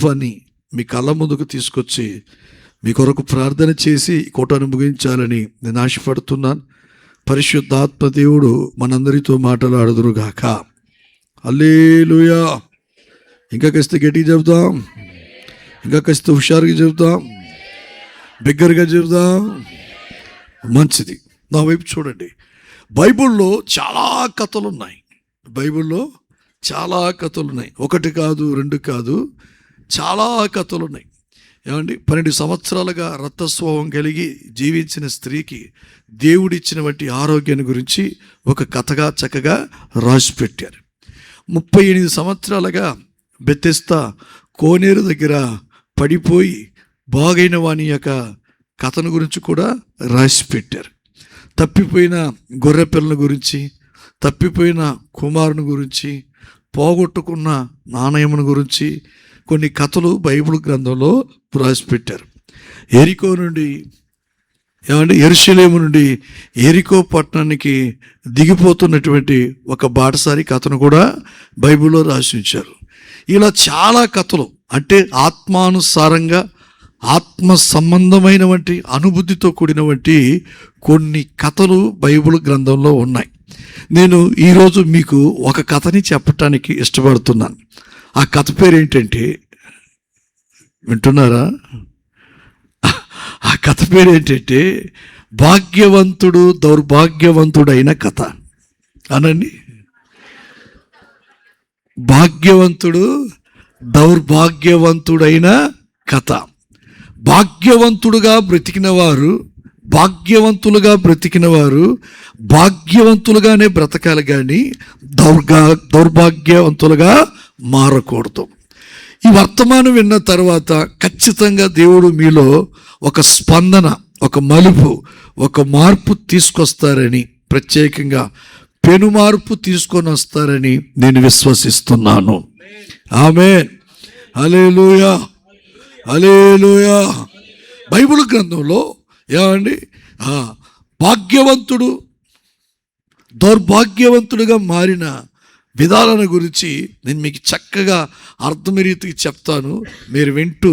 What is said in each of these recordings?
అనుభవాన్ని మీ కళ్ళ ముందుకు తీసుకొచ్చి మీ కొరకు ప్రార్థన చేసి ఈ కూటాన్ని ముగించాలని నేను ఆశపడుతున్నాను. పరిశుద్ధాత్మ దేవుడు మనందరితో మాట్లాడుదురుగాక. హల్లెలూయా. ఇంకా కాస్త గట్టిగా చెబుతాం, ఇంకా కాస్త హుషారుగా చెబుతాం, బిగ్గరగా చెబుతాం. మంచిది. నా వైపు చూడండి. బైబిల్లో చాలా కథలు ఉన్నాయి. బైబిల్లో చాలా కథలు ఉన్నాయి. ఒకటి కాదు, రెండు కాదు, చాలా కథలు ఉన్నాయి. ఏమండి, 12 సంవత్సరాలుగా రక్తస్రావం కలిగి జీవించిన స్త్రీకి దేవుడిచ్చిన వంటి ఆరోగ్యాన్ని గురించి ఒక కథగా చక్కగా రాసిపెట్టారు. 38 సంవత్సరాలుగా బెతెస్దా కోనేరు దగ్గర పడిపోయి బాగైన వాని యొక్క కథను గురించి కూడా రాసిపెట్టారు. తప్పిపోయిన గొర్రె పిల్లల గురించి, తప్పిపోయిన కుమారుని గురించి, పోగొట్టుకున్న నాణయమును గురించి కొన్ని కథలు బైబిల్ గ్రంథంలో రాసిపెట్టారు. ఎరికో నుండి యెరూషలేము నుండి ఎరికో పట్టణానికి దిగిపోతున్నటువంటి ఒక బాటసారి కథను కూడా బైబిల్లో రాసి ఉంచారు. ఇలా చాలా కథలు, అంటే ఆత్మానుసారంగా ఆత్మ సంబంధమైన వంటి అనుభూతితో కూడిన వంటి కొన్ని కథలు బైబిల్ గ్రంథంలో ఉన్నాయి. నేను ఈరోజు మీకు ఒక కథని చెప్పటానికి ఇష్టపడుతున్నాను. ఆ కథ పేరు ఏంటంటే, వింటున్నారా? ఆ కథ పేరు ఏంటంటే భాగ్యవంతుడు దౌర్భాగ్యవంతుడైన కథ. అనండి, భాగ్యవంతుడు దౌర్భాగ్యవంతుడైన కథ. భాగ్యవంతులుగా బ్రతికిన వారు భాగ్యవంతులుగానే బ్రతకాలి, కానీ దౌర్భాగ్యవంతులుగా మారకూడదు. ఈ వర్తమానం విన్న తర్వాత ఖచ్చితంగా దేవుడు మీలో ఒక స్పందన, ఒక మలుపు, ఒక మార్పు తీసుకొస్తారని, ప్రత్యేకంగా పెను మార్పు తీసుకొని వస్తారని నేను విశ్వసిస్తున్నాను. ఆమేన్. హల్లెలూయా, హల్లెలూయా. బైబిల్ గ్రంథంలో ఏమండి, భాగ్యవంతుడు దౌర్భాగ్యవంతుడుగా మారిన విధానాల గురించి నేను మీకు చక్కగా అర్థమయ్యే రీతికి చెప్తాను. మీరు వింటూ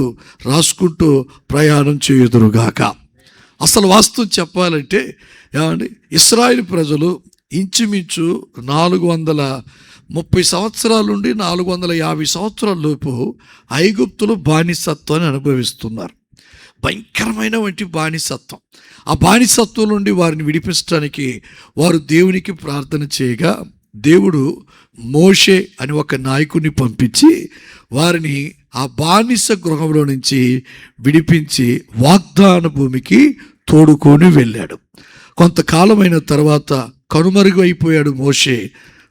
రాసుకుంటూ ప్రయాణం చేయుదురుగాక. అసలు వాస్తవం చెప్పాలంటే ఏమండి, ఇశ్రాయేలు ప్రజలు ఇంచుమించు 430 సంవత్సరాల నుండి 450 సంవత్సరాల లోపు ఐగుప్తులో బానిసత్వాన్ని అనుభవిస్తున్నారు. భయంకరమైన వంటి బానిసత్వం. ఆ బానిసత్వం నుండి వారిని విడిపించడానికి వారు దేవునికి ప్రార్థన చేయగా, దేవుడు మోషే అని ఒక నాయకుడిని పంపించి వారిని ఆ బానిస గృహంలో నుంచి విడిపించి వాగ్దాన భూమికి తోడుకొని వెళ్ళాడు. కొంతకాలమైన తర్వాత కనుమరుగు అయిపోయాడు మోషే.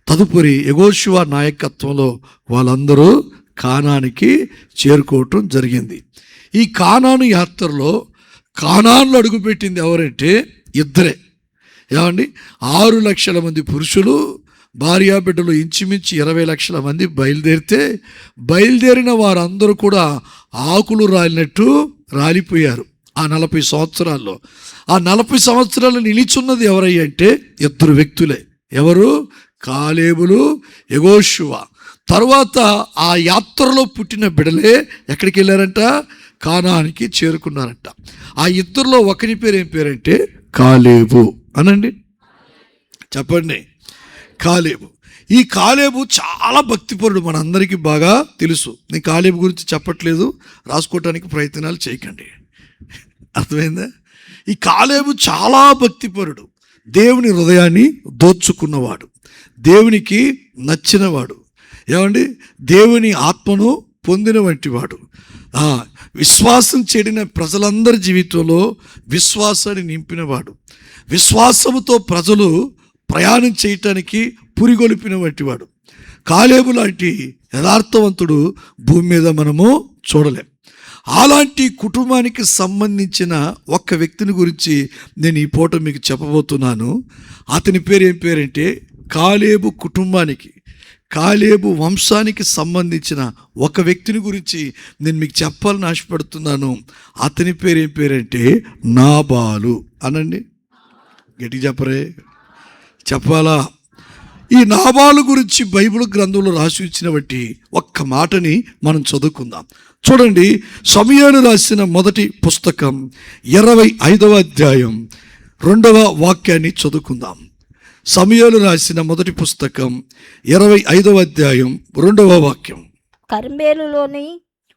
తదుపరి యెహోషువ నాయకత్వంలో వాళ్ళందరూ కానానికి చేరుకోవటం జరిగింది. ఈ కానాను యాత్రలో కానాన్లో అడుగుపెట్టింది ఎవరంటే ఇద్దరే. ఏమండి, 6 లక్షల మంది పురుషులు, భార్యా బిడ్డలు ఇంచుమించు 20 లక్షల మంది బయలుదేరిన వారందరూ కూడా ఆకులు రాలినట్టు రాలిపోయారు ఆ 40 సంవత్సరాల్లో. ఆ 40 సంవత్సరాలు నిలిచున్నది ఎవరయ్యంటే 2 వ్యక్తులే. ఎవరు? కాలేబులు, యెహోషువ. తర్వాత ఆ యాత్రలో పుట్టిన బిడ్డలే ఎక్కడికి వెళ్ళారంట? కానానికి చేరుకున్నారంట. ఆ ఇద్దరిలో ఒకరి పేరు ఏం పేరంటే కాలేబు. అనండి, చెప్పండి. కాలేబు. ఈ కాలేబు చాలా భక్తిపరుడు, మనందరికీ బాగా తెలుసు. నేను కాలేబు గురించి చెప్పట్లేదు, రాసుకోవటానికి ప్రయత్నాలు చేయకండి. అర్థమైందా? ఈ కాలేబు చాలా భక్తిపరుడు, దేవుని హృదయాన్ని దోచుకున్నవాడు, దేవునికి నచ్చినవాడు, ఏమండి, దేవుని ఆత్మను పొందిన వంటివాడు. విశ్వాసం చెడిన ప్రజలందరి జీవితంలో విశ్వాసాన్ని నింపినవాడు, విశ్వాసముతో ప్రజలు ప్రయాణం చేయటానికి పురిగొలిపిన వంటివాడు. కాలేబు లాంటి యథార్థవంతుడు భూమి మీద మనము చూడలేం. అలాంటి కుటుంబానికి సంబంధించిన ఒక్క వ్యక్తిని గురించి నేను ఈ పూట మీకు చెప్పబోతున్నాను. అతని పేరు ఏం పేరంటే, కాలేబు కుటుంబానికి, కాలేబు వంశానికి సంబంధించిన ఒక వ్యక్తిని గురించి నేను మీకు చెప్పాలని ఆశపడుతున్నాను. అతని పేరు ఏం పేరంటే నాబాలు. అనండి, గట్టిగా చెప్పరే, చెప్పాలా? ఈ నాబాలు గురించి బైబిల్ గ్రంథంలో రాసి ఇచ్చిన బట్టి ఒక్క ఒక మాటని మనం చదువుకుందాం. చూడండి, సమూయేలు రాసిన మొదటి పుస్తకం 25వ అధ్యాయం 2వ వాక్యాన్ని చదువుకుందాం. సమూయేలు రాసిన మొదటి పుస్తకం 25వ అధ్యాయం 2వ వాక్యం. కర్మేలులోని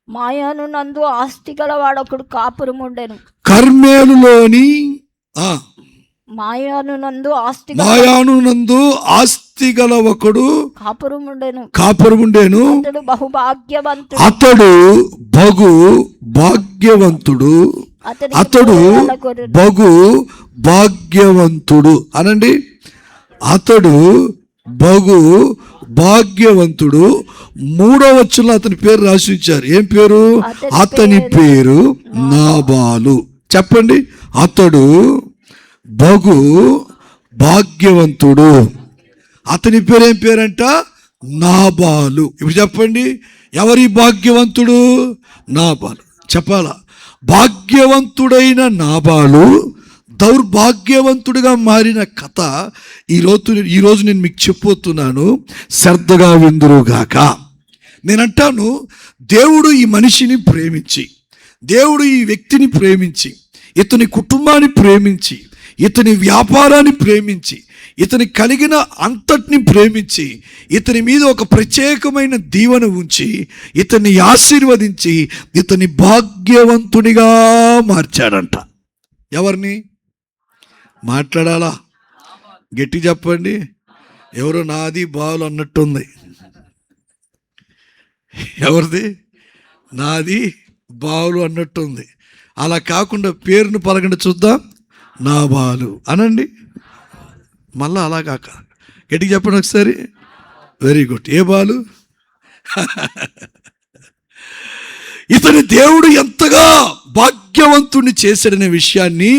మాయాను నందు ఆస్తి గలవాడొకడు కాపురముండెను. కర్మేలులోని మాయానునందు ఆస్తి గల ఒకడు కాపురముండెను. అతడు బహు భాగ్యవంతుడు అనండి. అతడు బహు భాగ్యవంతుడు. 3వ వచనంలో అతని పేరు రాసి ఉంచారు. ఏం పేరు? అతని పేరు నాబాలు. చెప్పండి, అతడు బహు భాగ్యవంతుడు. అతని పేరు ఏం పేరంట? నాబాలు. ఇప్పుడు చెప్పండి, ఎవరి భాగ్యవంతుడు? నాబాలు. చెప్పాలా? భాగ్యవంతుడైన నాబాలు దౌర్భాగ్యవంతుడిగా మారిన కథ ఈరోజు నేను మీకు చెప్పబోతున్నాను. శ్రద్ధగా విందురుగాక. నేనంటాను, దేవుడు ఈ మనిషిని ప్రేమించి, దేవుడు ఈ వ్యక్తిని ప్రేమించి, ఇతని కుటుంబాన్ని ప్రేమించి, ఇతని వ్యాపారాన్ని ప్రేమించి, ఇతని కలిగిన అంతటిని ప్రేమించి, ఇతని మీద ఒక ప్రత్యేకమైన దీవెన ఉంచి, ఇతన్ని ఆశీర్వదించి, ఇతని భాగ్యవంతునిగా మార్చాడంట. ఎవరిని మాట్లాడాలా? గట్టి చెప్పండి. ఎవరో నాది బావులు అన్నట్టుంది. ఎవరిది? నాది బావులు అన్నట్టుంది. అలా కాకుండా పేరును పలకండి చూద్దాం. నాబాలు అనండి. మళ్ళా అలా కాక గట్టిగా చెప్పండి ఒకసారి. Very good. ఏ బాలు? ఇతని దేవుడు ఎంతగా భాగ్యవంతుణ్ణి చేశాడనే విషయాన్ని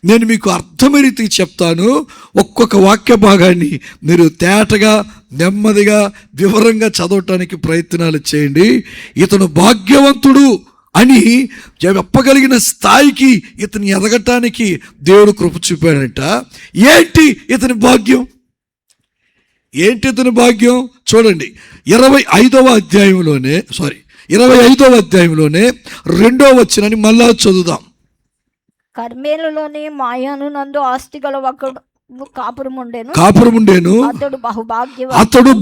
నేను మీకు అర్థమైన రీతికి చెప్తాను. ఒక్కొక్క వాక్య భాగాన్ని మీరు తేటగా, నెమ్మదిగా, వివరంగా చదవటానికి ప్రయత్నాలు చేయండి. ఇతను భాగ్యవంతుడు అని చెప్పగలిగిన స్థాయికి ఇతని ఎదగటానికి దేవుడు కృప చూపాడంట. ఏంటి ఇతని భాగ్యం? ఏంటి ఇతని భాగ్యం? చూడండి, 25వ అధ్యాయంలోనే 2వ వచనాన్ని మళ్ళా చదువుదాం. కర్మేలులోని మాయాను నందు ఆస్తి గల ఒకడు కాపురముండెను. అతడు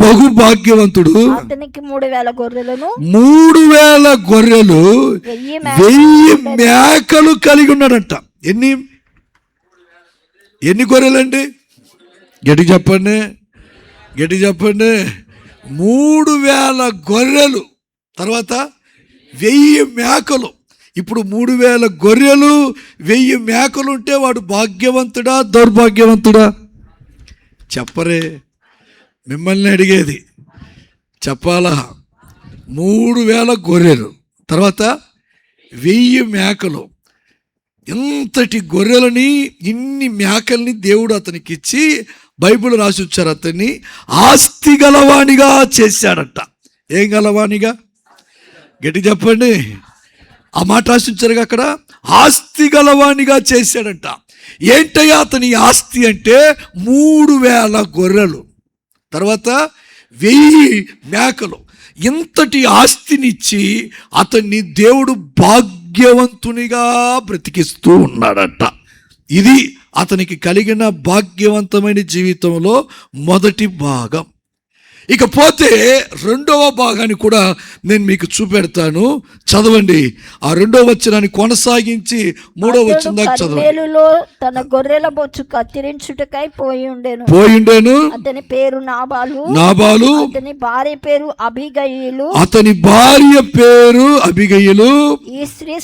బహు భాగ్యవంతుడు. అతనికి 3,000 గొర్రెలను 3,000 గొర్రెలు 1000 మేకలు కలిగి ఉన్నాడంట. ఎన్ని గొర్రెలండి? గట్టి చెప్పండి. 3,000 గొర్రెలు, తర్వాత 1000 మేకలు. ఇప్పుడు 3,000 గొర్రెలు 1000 మేకలు ఉంటే వాడు భాగ్యవంతుడా దౌర్భాగ్యవంతుడా? చెప్పరే, మిమ్మల్ని అడిగేది. చెప్పాలా? 3,000 గొర్రెలు, తర్వాత 1000 మేకలు. ఇంతటి గొర్రెలని, ఇన్ని మేకల్ని దేవుడు అతనికి ఇచ్చి, బైబిల్ రాసి వచ్చారు, అతన్ని ఆస్తి గలవానిగా చేశాడట. ఏం గలవానిగా? గట్టి చెప్పండి. ఆ మాట రాసించారుగా అక్కడ. ఆస్తి గలవానిగా చేశాడంట. ఏంటయ్యా అతని ఆస్తి అంటే? 3,000 గొర్రెలు, తర్వాత 1000 మేకలు. ఇంతటి ఆస్తినిచ్చి అతన్ని దేవుడు భాగ్యవంతునిగా బ్రతికిస్తూ ఉన్నాడట. ఇది అతనికి కలిగిన భాగ్యవంతమైన జీవితంలో మొదటి భాగం. ఇకపోతే 2వ భాగాన్ని కూడా నేను మీకు చూపెడతాను. చదవండి. ఆ 2వ వచనాన్ని కొనసాగించి 3వ వచనం దాకా చదవండి. తన గొర్రెల బొచ్చు కత్తిరించుటకై పోయిండెను. అతని పేరు నాబాలు. అతని భార్య పేరు అబిగయిలు. ఈ స్త్రీ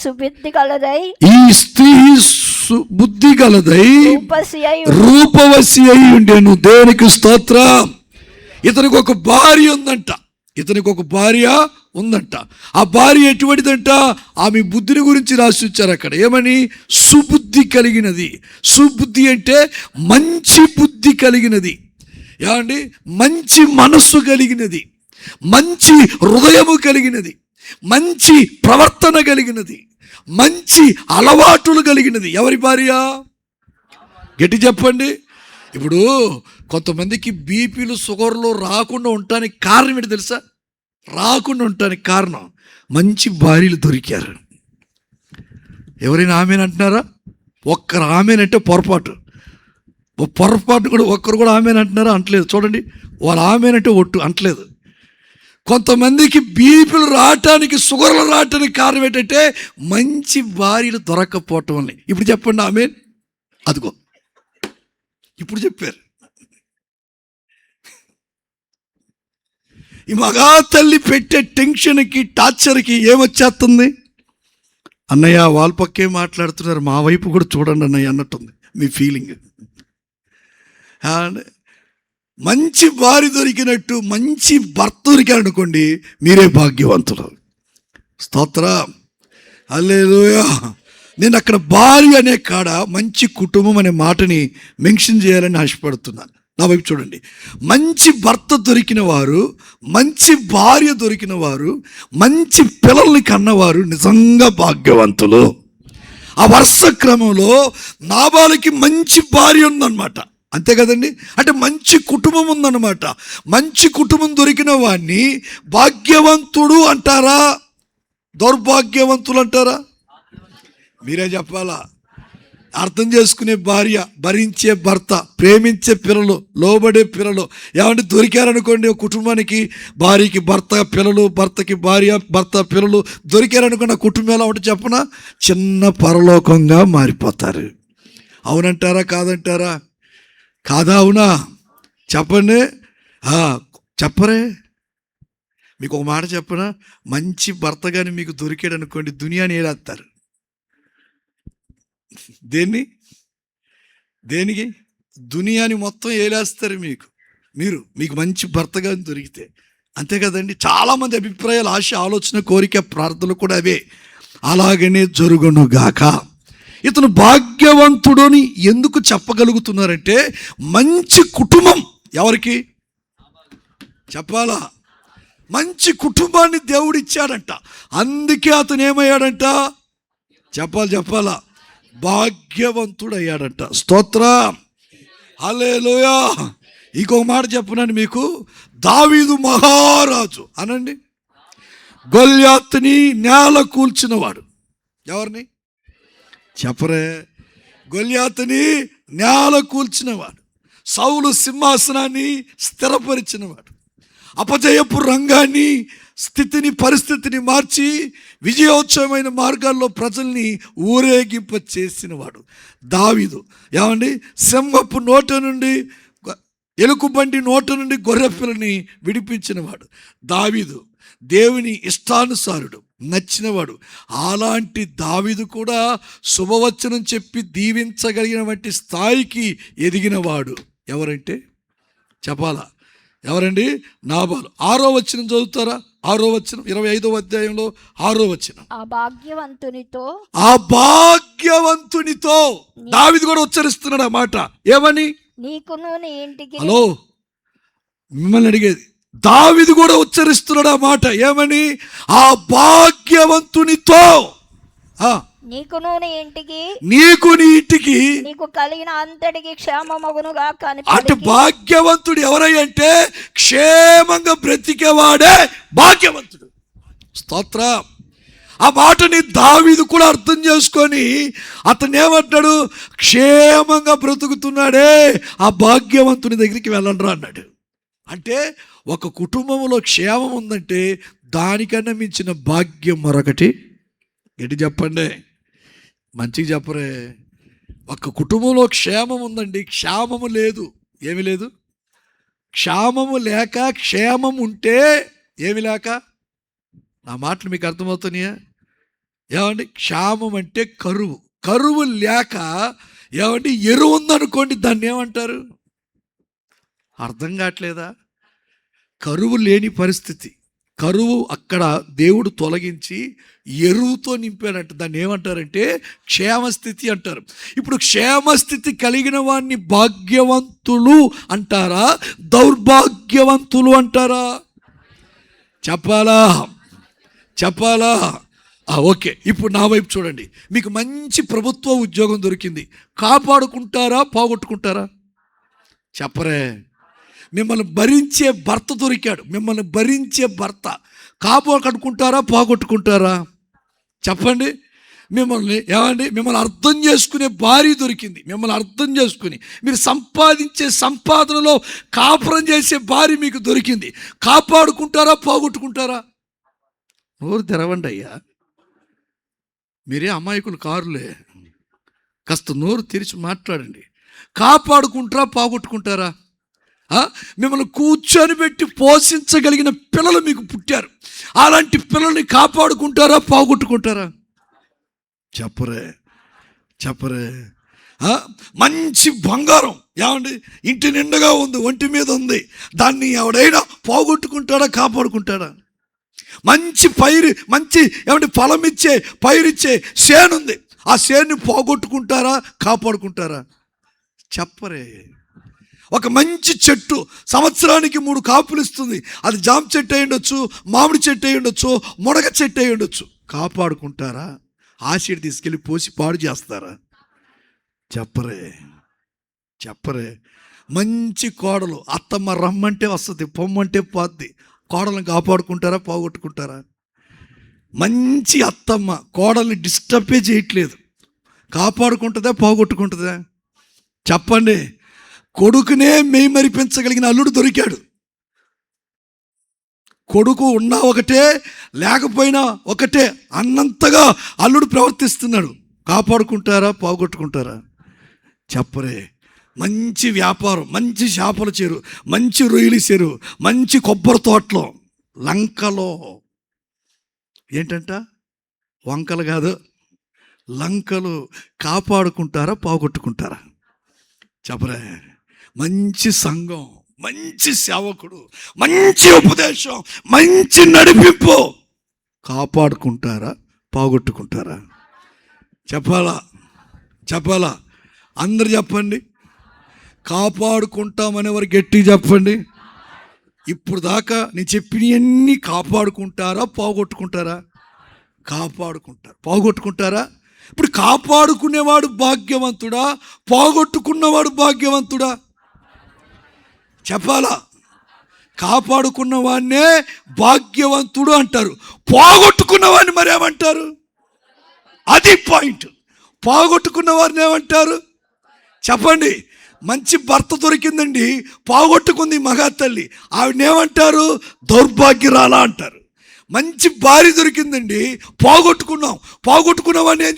బుద్ధి గలదై రూపవసి అయి ఉండెను. దేవునికి స్తోత్రం. ఇతనికి ఒక భార్య ఉందంట. ఆ భార్య ఎటువంటిదంట? ఆమె బుద్ధిని గురించి రాసి వచ్చారు అక్కడ. ఏమని? సుబుద్ధి కలిగినది. సుబుద్ధి అంటే మంచి బుద్ధి కలిగినది. ఏమండి? మంచి మనస్సు కలిగినది, మంచి హృదయము కలిగినది, మంచి ప్రవర్తన కలిగినది, మంచి అలవాటులు కలిగినది. ఎవరి భార్య? గట్టి చెప్పండి. ఇప్పుడు కొంతమందికి బీపీలు, షుగర్లు రాకుండా ఉండటానికి కారణం ఏంటి తెలుసా? రాకుండా ఉండటానికి కారణం మంచి భార్యలు దొరికారు. ఎవరైనా ఆమెను అంటున్నారా? ఒక్కరు ఆమెనంటే పొరపాటు కూడా ఒక్కరు కూడా ఆమెను అంటున్నారా? అంటలేదు. చూడండి, వాళ్ళు ఆమెనంటే ఒట్టు అంటలేదు. కొంతమందికి బీపీలు రావటానికి, షుగర్లు రావటానికి కారణం ఏంటంటే మంచి భార్యలు దొరక్కపోవటం వల్ల. ఇప్పుడు చెప్పండి ఆమె. అదిగో ఇప్పుడు చెప్పారు. ఈ మగా తల్లి పెట్టే టెన్షన్కి, టార్చర్కి ఏమొచ్చేస్తుంది? అన్నయ్య వాళ్ళ పక్కే మాట్లాడుతున్నారు, మా వైపు కూడా చూడండి అన్నయ్య అన్నట్టుంది మీ ఫీలింగ్. మంచి భార్య దొరికినట్టు మంచి భర్త దొరికారనుకోండి, మీరే భాగ్యవంతులు. స్తోత్రం, హల్లెలూయా. నేను అక్కడ భార్య అనే కాడ మంచి కుటుంబం అనే మాటని మెన్షన్ చేయాలని ఆశపడుతున్నాను. నా వైపు చూడండి. మంచి భర్త దొరికిన వారు, మంచి భార్య దొరికిన వారు, మంచి పిల్లల్ని కన్నవారు నిజంగా భాగ్యవంతులు. ఆ వరుస క్రమంలో నాబాలుకి మంచి భార్య ఉందన్నమాట. అంతే కదండి. అంటే మంచి కుటుంబం ఉందన్నమాట. మంచి కుటుంబం దొరికిన వాడిని భాగ్యవంతుడు అంటారా, దౌర్భాగ్యవంతులు అంటారా? మీరే చెప్పాలా. అర్థం చేసుకునే భార్య, భరించే భర్త, ప్రేమించే పిల్లలు, లోబడే పిల్లలు ఏమంటే దొరికారనుకోండి కుటుంబానికి. భార్యకి భర్త, పిల్లలు, భర్తకి భార్య, భర్త, పిల్లలు దొరికారనుకోండి, ఆ కుటుంబం ఎలా ఉంటే చెప్పనా, చిన్న పరలోకంగా మారిపోతారు. అవునంటారా కాదంటారా? కాదా అవునా? చెప్పండి. చెప్పరే. మీకు ఒక మాట చెప్పనా, మంచి భర్త కానీ మీకు దొరికాడు అనుకోండి, దునియాని ఏలేస్తారు. దేనికి? దునియాని మొత్తం ఏలేస్తారు మీకు మంచి భర్త కానీ దొరికితే. అంతే కదండి. చాలామంది అభిప్రాయాలు, ఆశ, ఆలోచన, కోరిక, ప్రార్థనలు కూడా అవే. అలాగనే జరుగునుగాక. ఇతను భాగ్యవంతుడని ఎందుకు చెప్పగలుగుతున్నారంటే మంచి కుటుంబం. ఎవరికి చెప్పాలా? మంచి కుటుంబాన్ని దేవుడు ఇచ్చాడంట. అందుకే అతను ఏమయ్యాడంట? చెప్పాలా? భాగ్యవంతుడు అయ్యాడంట. స్తోత్రం, హల్లెలూయా. ఇంకొక మాట చెప్పనండి మీకు. దావీదు మహారాజు అనండి, గొల్యాతుని నేల కూల్చినవాడు. ఎవరిని చెప్పరే? గొల్యాతుని నేల కూల్చినవాడు, సౌలు సింహాసనాన్ని స్థిరపరిచినవాడు, అపజయపు రంగాన్ని, స్థితిని, పరిస్థితిని మార్చి విజయోత్సవమైన మార్గాల్లో ప్రజల్ని ఊరేగింప చేసినవాడు దావీదు. ఏమండి, సింహపు నోట నుండి, ఎలుకబంటి నోట నుండి గొర్రెపిల్లని విడిపించినవాడు దావీదు. దేవుని ఇష్టానుసారుడు, నచ్చినవాడు. అలాంటి దావీదు కూడా శుభవచనం చెప్పి దీవించగలిగిన వంటి స్థాయికి ఎదిగినవాడు. ఎవరంటే చెప్పాలా? ఎవరండి? నాబాలు. 6వ వచనం చదువుతారా? 6వ వచనం 25వ అధ్యాయంలో 6వ వచనం. ఆ భాగ్యవంతునితో దావీదు కూడా ఉచ్చరిస్తున్నాడు ఆ మాట. ఏమని? నీకును నీ ఇంటికి. హలో, మిమ్మల్ని అడిగేది. దావీదు కూడా ఉచ్చరిస్తున్నాడు ఆ మాట. ఏమని? ఆ భాగ్యవంతునితో నీకును నీ ఇంటికి, నీకు కలిగిన అంతటికి క్షేమమగునుగా. అంటే భాగ్యవంతుడు ఎవరంటే క్షేమంగా బ్రతికేవాడే భాగ్యవంతుడు. స్తోత్రం. ఆ మాటని దావీదు కూడా అర్థం చేసుకొని అతను ఏమంటాడు? క్షేమంగా బ్రతుకుతున్నాడే, ఆ భాగ్యవంతుని దగ్గరికి వెళ్ళండి రా అన్నాడు. అంటే ఒక కుటుంబంలో క్షేమం ఉందంటే దానికన్నా మించిన భాగ్యం మరొకటి ఏంటి చెప్పండి? మంచిగా చెప్పరే. ఒక కుటుంబంలో క్షేమం ఉందండి, క్షేమము లేదు. ఏమి లేదు? క్షేమము లేక, క్షేమం ఉంటే ఏమి లేక. నా మాటలు మీకు అర్థమవుతున్నాయా? ఏమండి, క్షేమం అంటే కరువు. కరువు లేక ఏమండి ఎరువు ఉందనుకోండి, దాన్ని ఏమంటారు? అర్థం కావట్లేదా? కరువు లేని పరిస్థితి, కరువు అక్కడ దేవుడు తొలగించి ఎరువుతో నింపాడంట. దాన్ని ఏమంటారంటే క్షేమస్థితి అంటారు. ఇప్పుడు క్షేమస్థితి కలిగిన వాడిని భాగ్యవంతులు అంటారా, దౌర్భాగ్యవంతులు అంటారా? చెప్పాలా? ఓకే. ఇప్పుడు నా వైపు చూడండి. మీకు మంచి ప్రభుత్వ ఉద్యోగం దొరికింది, కాపాడుకుంటారా, పోగొట్టుకుంటారా? చెప్పరే. మిమ్మల్ని భరించే భర్త దొరికాడు, మిమ్మల్ని భరించే భర్త, కాపాడుకుంటారా పోగొట్టుకుంటారా? చెప్పండి. మిమ్మల్ని అర్థం చేసుకునే భార్య దొరికింది. మిమ్మల్ని అర్థం చేసుకుని మీరు సంపాదించే సంపాదనలో కాపురం చేసే భార్య మీకు దొరికింది. కాపాడుకుంటారా పోగొట్టుకుంటారా? నోరు తెరవండి అయ్యా, మీరే అమాయకులు కారులే. కాస్త నోరు తెరిచి మాట్లాడండి. కాపాడుకుంటారా పోగొట్టుకుంటారా? మిమ్మల్ని కూర్చొని పెట్టి పోషించగలిగిన పిల్లలు మీకు పుట్టారు. అలాంటి పిల్లల్ని కాపాడుకుంటారా పోగొట్టుకుంటారా? చెప్పరే. మంచి బంగారం ఏమండి ఇంటి నిండుగా ఉంది, ఒంటి మీద ఉంది, దాన్ని ఎవడైనా పోగొట్టుకుంటాడా కాపాడుకుంటాడా? మంచి ఫలం ఇచ్చే పైరిచ్చే చేను ఉంది, ఆ చేనుని పోగొట్టుకుంటారా కాపాడుకుంటారా? చెప్పరే. ఒక మంచి చెట్టు సంవత్సరానికి 3 కాపులు ఇస్తుంది. అది జామ చెట్టు అయి ఉండొచ్చు, మామిడి చెట్టు అయి ఉండొచ్చు, మునగ చెట్టు అయి ఉండొచ్చు. కాపాడుకుంటారా? ఆశీడ్ తీసుకెళ్ళి పోసి పాడు చేస్తారా? చెప్పరే. మంచి కోడలు అత్తమ్మ రమ్మంటే వస్తుంది, పొమ్మంటే పోద్ది. కోడలను కాపాడుకుంటారా పోగొట్టుకుంటారా? మంచి అత్తమ్మ కోడల్ని డిస్టర్బే చేయట్లేదు, కాపాడుకుంటుందా పోగొట్టుకుంటుందా? చెప్పండి. కొడుకునే మేమరిపించగలిగిన అల్లుడు దొరికాడు. కొడుకు ఉన్నా ఒకటే, లేకపోయినా ఒకటే అన్నంతగా అల్లుడు ప్రవర్తిస్తున్నాడు. కాపాడుకుంటారా పోగొట్టుకుంటారా? చెప్పరే. మంచి వ్యాపారం, మంచి చేపల చెరువు, మంచి రొయ్యల చెరువు, మంచి కొబ్బరి తోటలో, లంకలో ఏంటంట, వంకలు కాదు లంకలు. కాపాడుకుంటారా పోగొట్టుకుంటారా? చెప్పరే. మంచి సంఘం, మంచి సేవకుడు, మంచి ఉపదేశం, మంచి నడిపింపు. కాపాడుకుంటారా పోగొట్టుకుంటారా? చెప్పాలా అందరు చెప్పండి. కాపాడుకుంటామనేవారు గట్టిగా చెప్పండి. ఇప్పుడు దాకా నేను చెప్పినవన్నీ కాపాడుకుంటారా పోగొట్టుకుంటారా? కాపాడుకుంటారు. పోగొట్టుకుంటారా? ఇప్పుడు కాపాడుకునేవాడు భాగ్యవంతుడా, పోగొట్టుకున్నవాడు భాగ్యవంతుడా? చెప్పాలా. కాపాడుకున్నవాడినే భాగ్యవంతుడు అంటారు, పోగొట్టుకున్నవాడిని మరేమంటారు? అది పాయింట్. పోగొట్టుకున్న వారిని ఏమంటారు చెప్పండి? మంచి భర్త దొరికిందండి, పోగొట్టుకుంది మగాతల్లి, ఆవిడనేమంటారు? దౌర్భాగ్యురాలా అంటారు. మంచి భార్య దొరికిందండి, పోగొట్టుకున్న వాడిని ఏం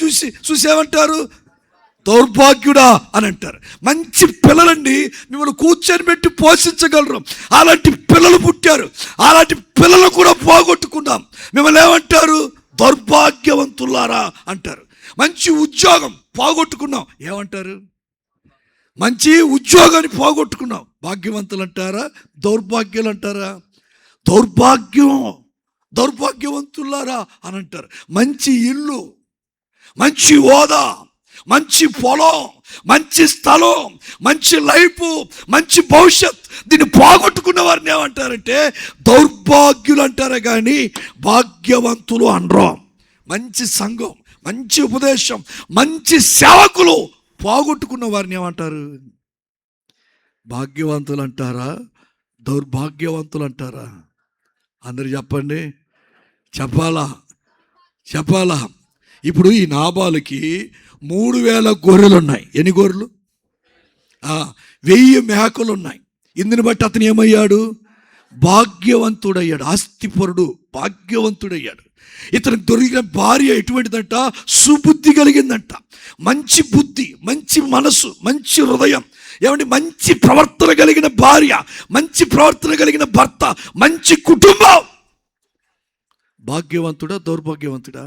చూసేమంటారు? దౌర్భాగ్యుడా అని అంటారు. మంచి పిల్లలండి, మిమ్మల్ని కూర్చొని పెట్టి పోషించగలరు, అలాంటి పిల్లలు పుట్టారు. అలాంటి పిల్లలు కూడా పోగొట్టుకున్నాం, మిమ్మల్ని ఏమంటారు? దౌర్భాగ్యవంతులారా అంటారు. మంచి ఉద్యోగం పోగొట్టుకున్నాం, ఏమంటారు? మంచి ఉద్యోగాన్ని పోగొట్టుకున్నాం, భాగ్యవంతులు అంటారా దౌర్భాగ్యులు అంటారా? దౌర్భాగ్యవంతులారా అని అంటారు. మంచి ఇల్లు, మంచి హోదా, మంచి పొలం, మంచి స్థలం, మంచి లైఫ్, మంచి భవిష్యత్, దీన్ని పోగొట్టుకున్న వారిని ఏమంటారంటే దౌర్భాగ్యులు అంటారే కానీ భాగ్యవంతులు అనరు. మంచి సంఘం, మంచి ఉపదేశం, మంచి సేవకులు పోగొట్టుకున్న వారిని ఏమంటారు? భాగ్యవంతులు అంటారా దౌర్భాగ్యవంతులు అంటారా? అందరు చెప్పండి. చెప్పాలా. ఇప్పుడు ఈ నాబాలుకి 3000 గొర్రెలు ఉన్నాయి. ఎన్ని గొర్రెలు? 1000 మేకలు ఉన్నాయి. ఇందుని బట్టి అతను ఏమయ్యాడు? భాగ్యవంతుడయ్యాడు, ఆస్తిపరుడు, భాగ్యవంతుడయ్యాడు. ఇతనికి దొరికిన భార్య ఎటువంటిదంట? సుబుద్ధి కలిగిందంట. మంచి బుద్ధి, మంచి మనసు, మంచి హృదయం, ఏమంటే మంచి ప్రవర్తన కలిగిన భార్య, మంచి ప్రవర్తన కలిగిన భర్త, మంచి కుటుంబం. భాగ్యవంతుడా దౌర్భాగ్యవంతుడా?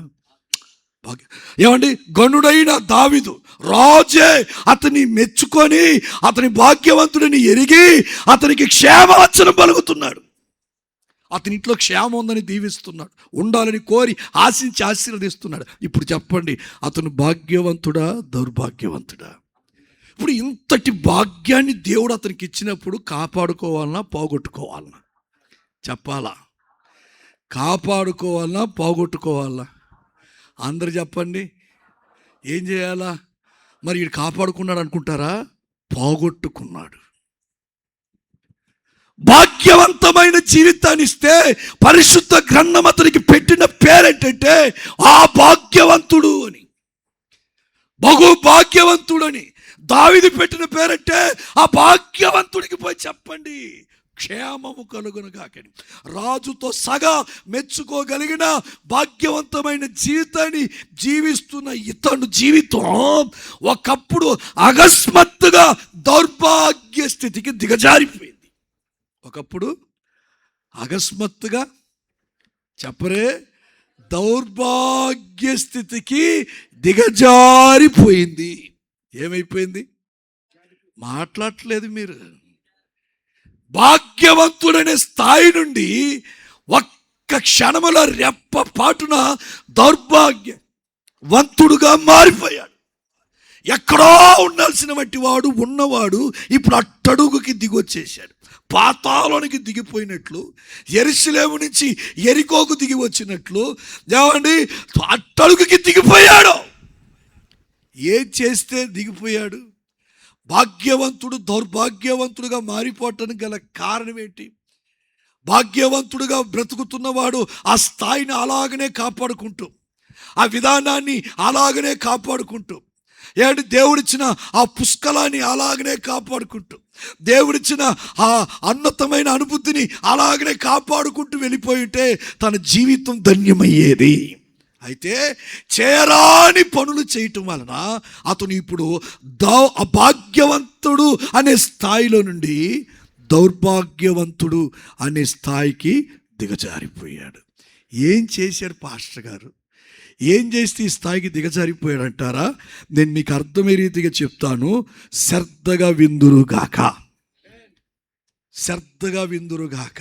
ఏమండి, గనుడైన దావీదు రాజే అతని మెచ్చుకొని అతని భాగ్యవంతుడిని ఎరిగి అతనికి క్షేమవచనం పలుకుతున్నాడు. అతని ఇంట్లో క్షేమం ఉందని దీవిస్తున్నాడు, ఉండాలని కోరి ఆశించి ఆశీర్వదిస్తున్నాడు. ఇప్పుడు చెప్పండి, అతను భాగ్యవంతుడా దౌర్భాగ్యవంతుడా? ఇప్పుడు ఇంతటి భాగ్యాన్ని దేవుడు అతనికి ఇచ్చినప్పుడు కాపాడుకోవాలన్నా పోగొట్టుకోవాలన్నా? చెప్పాలా. కాపాడుకోవాలన్నా పోగొట్టుకోవాలన్నా? అందరు చెప్పండి. ఏం చేయాలా? మరి వీడు కాపాడుకున్నాడు అనుకుంటారా? పోగొట్టుకున్నాడు. భాగ్యవంతమైన జీవితాన్ని ఇస్తే పరిశుద్ధ గ్రంథం అతనికి పెట్టిన పేరేంటంటే ఆ భాగ్యవంతుడు అని, బహు భాగ్యవంతుడని. దావీదు పెట్టిన పేరంటే ఆ భాగ్యవంతుడికి పోయి చెప్పండి క్షేమము కలుగును గాకని. రాజుతో సగా మెచ్చుకోగలిగిన భాగ్యవంతమైన జీవితాన్ని జీవిస్తున్న ఇతను జీవితం ఒకప్పుడు అకస్మాత్తుగా దౌర్భాగ్య స్థితికి దిగజారిపోయింది. ఒకప్పుడు అకస్మాత్తుగా చెప్పరే దౌర్భాగ్య స్థితికి దిగజారిపోయింది. ఏమైపోయింది? మాట్లాడట్లేదు మీరు. భాగ్యవంతుడనే స్థాయి నుండి ఒక్క క్షణముల రెప్ప పాటున దౌర్భాగ్యవంతుడుగా మారిపోయాడు. ఎక్కడో ఉండాల్సిన వంటి వాడు ఉన్నవాడు ఇప్పుడు అట్టడుగుకి దిగొచ్చేసాడు. పాతాళానికి దిగిపోయినట్లు, యెరూషలేము నుంచి యెరికోకు దిగి వచ్చినట్లు ఏమండి అట్టడుగుకి దిగిపోయాడు. ఏం చేస్తే దిగిపోయాడు? భాగ్యవంతుడు దౌర్భాగ్యవంతుడుగా మారిపోవటానికి గల కారణం ఏంటి? భాగ్యవంతుడుగా బ్రతుకుతున్నవాడు ఆ స్థాయిని అలాగనే కాపాడుకుంటూ, ఆ విధానాన్ని అలాగనే కాపాడుకుంటూ, ఏంటి దేవుడిచ్చిన ఆ పుష్కలాన్ని అలాగనే కాపాడుకుంటూ, దేవుడిచ్చిన ఆ ఉన్నతమైన అనుభూతిని అలాగనే కాపాడుకుంటూ వెళ్ళిపోయితే తన జీవితం ధన్యమయ్యేది. అయితే చేయరాని పనులు చేయటం వలన అతను ఇప్పుడు అభాగ్యవంతుడు అనే స్థాయిలో నుండి దౌర్భాగ్యవంతుడు అనే స్థాయికి దిగజారిపోయాడు. ఏం చేశాడు పాస్టర్ గారు? ఏం చేస్తే ఈ స్థాయికి దిగజారిపోయాడంటారా? నేను మీకు అర్థమయ్యే రీతిగా చెప్తాను. శ్రద్ధగా విందురుగాక, శ్రద్ధగా విందురుగాక.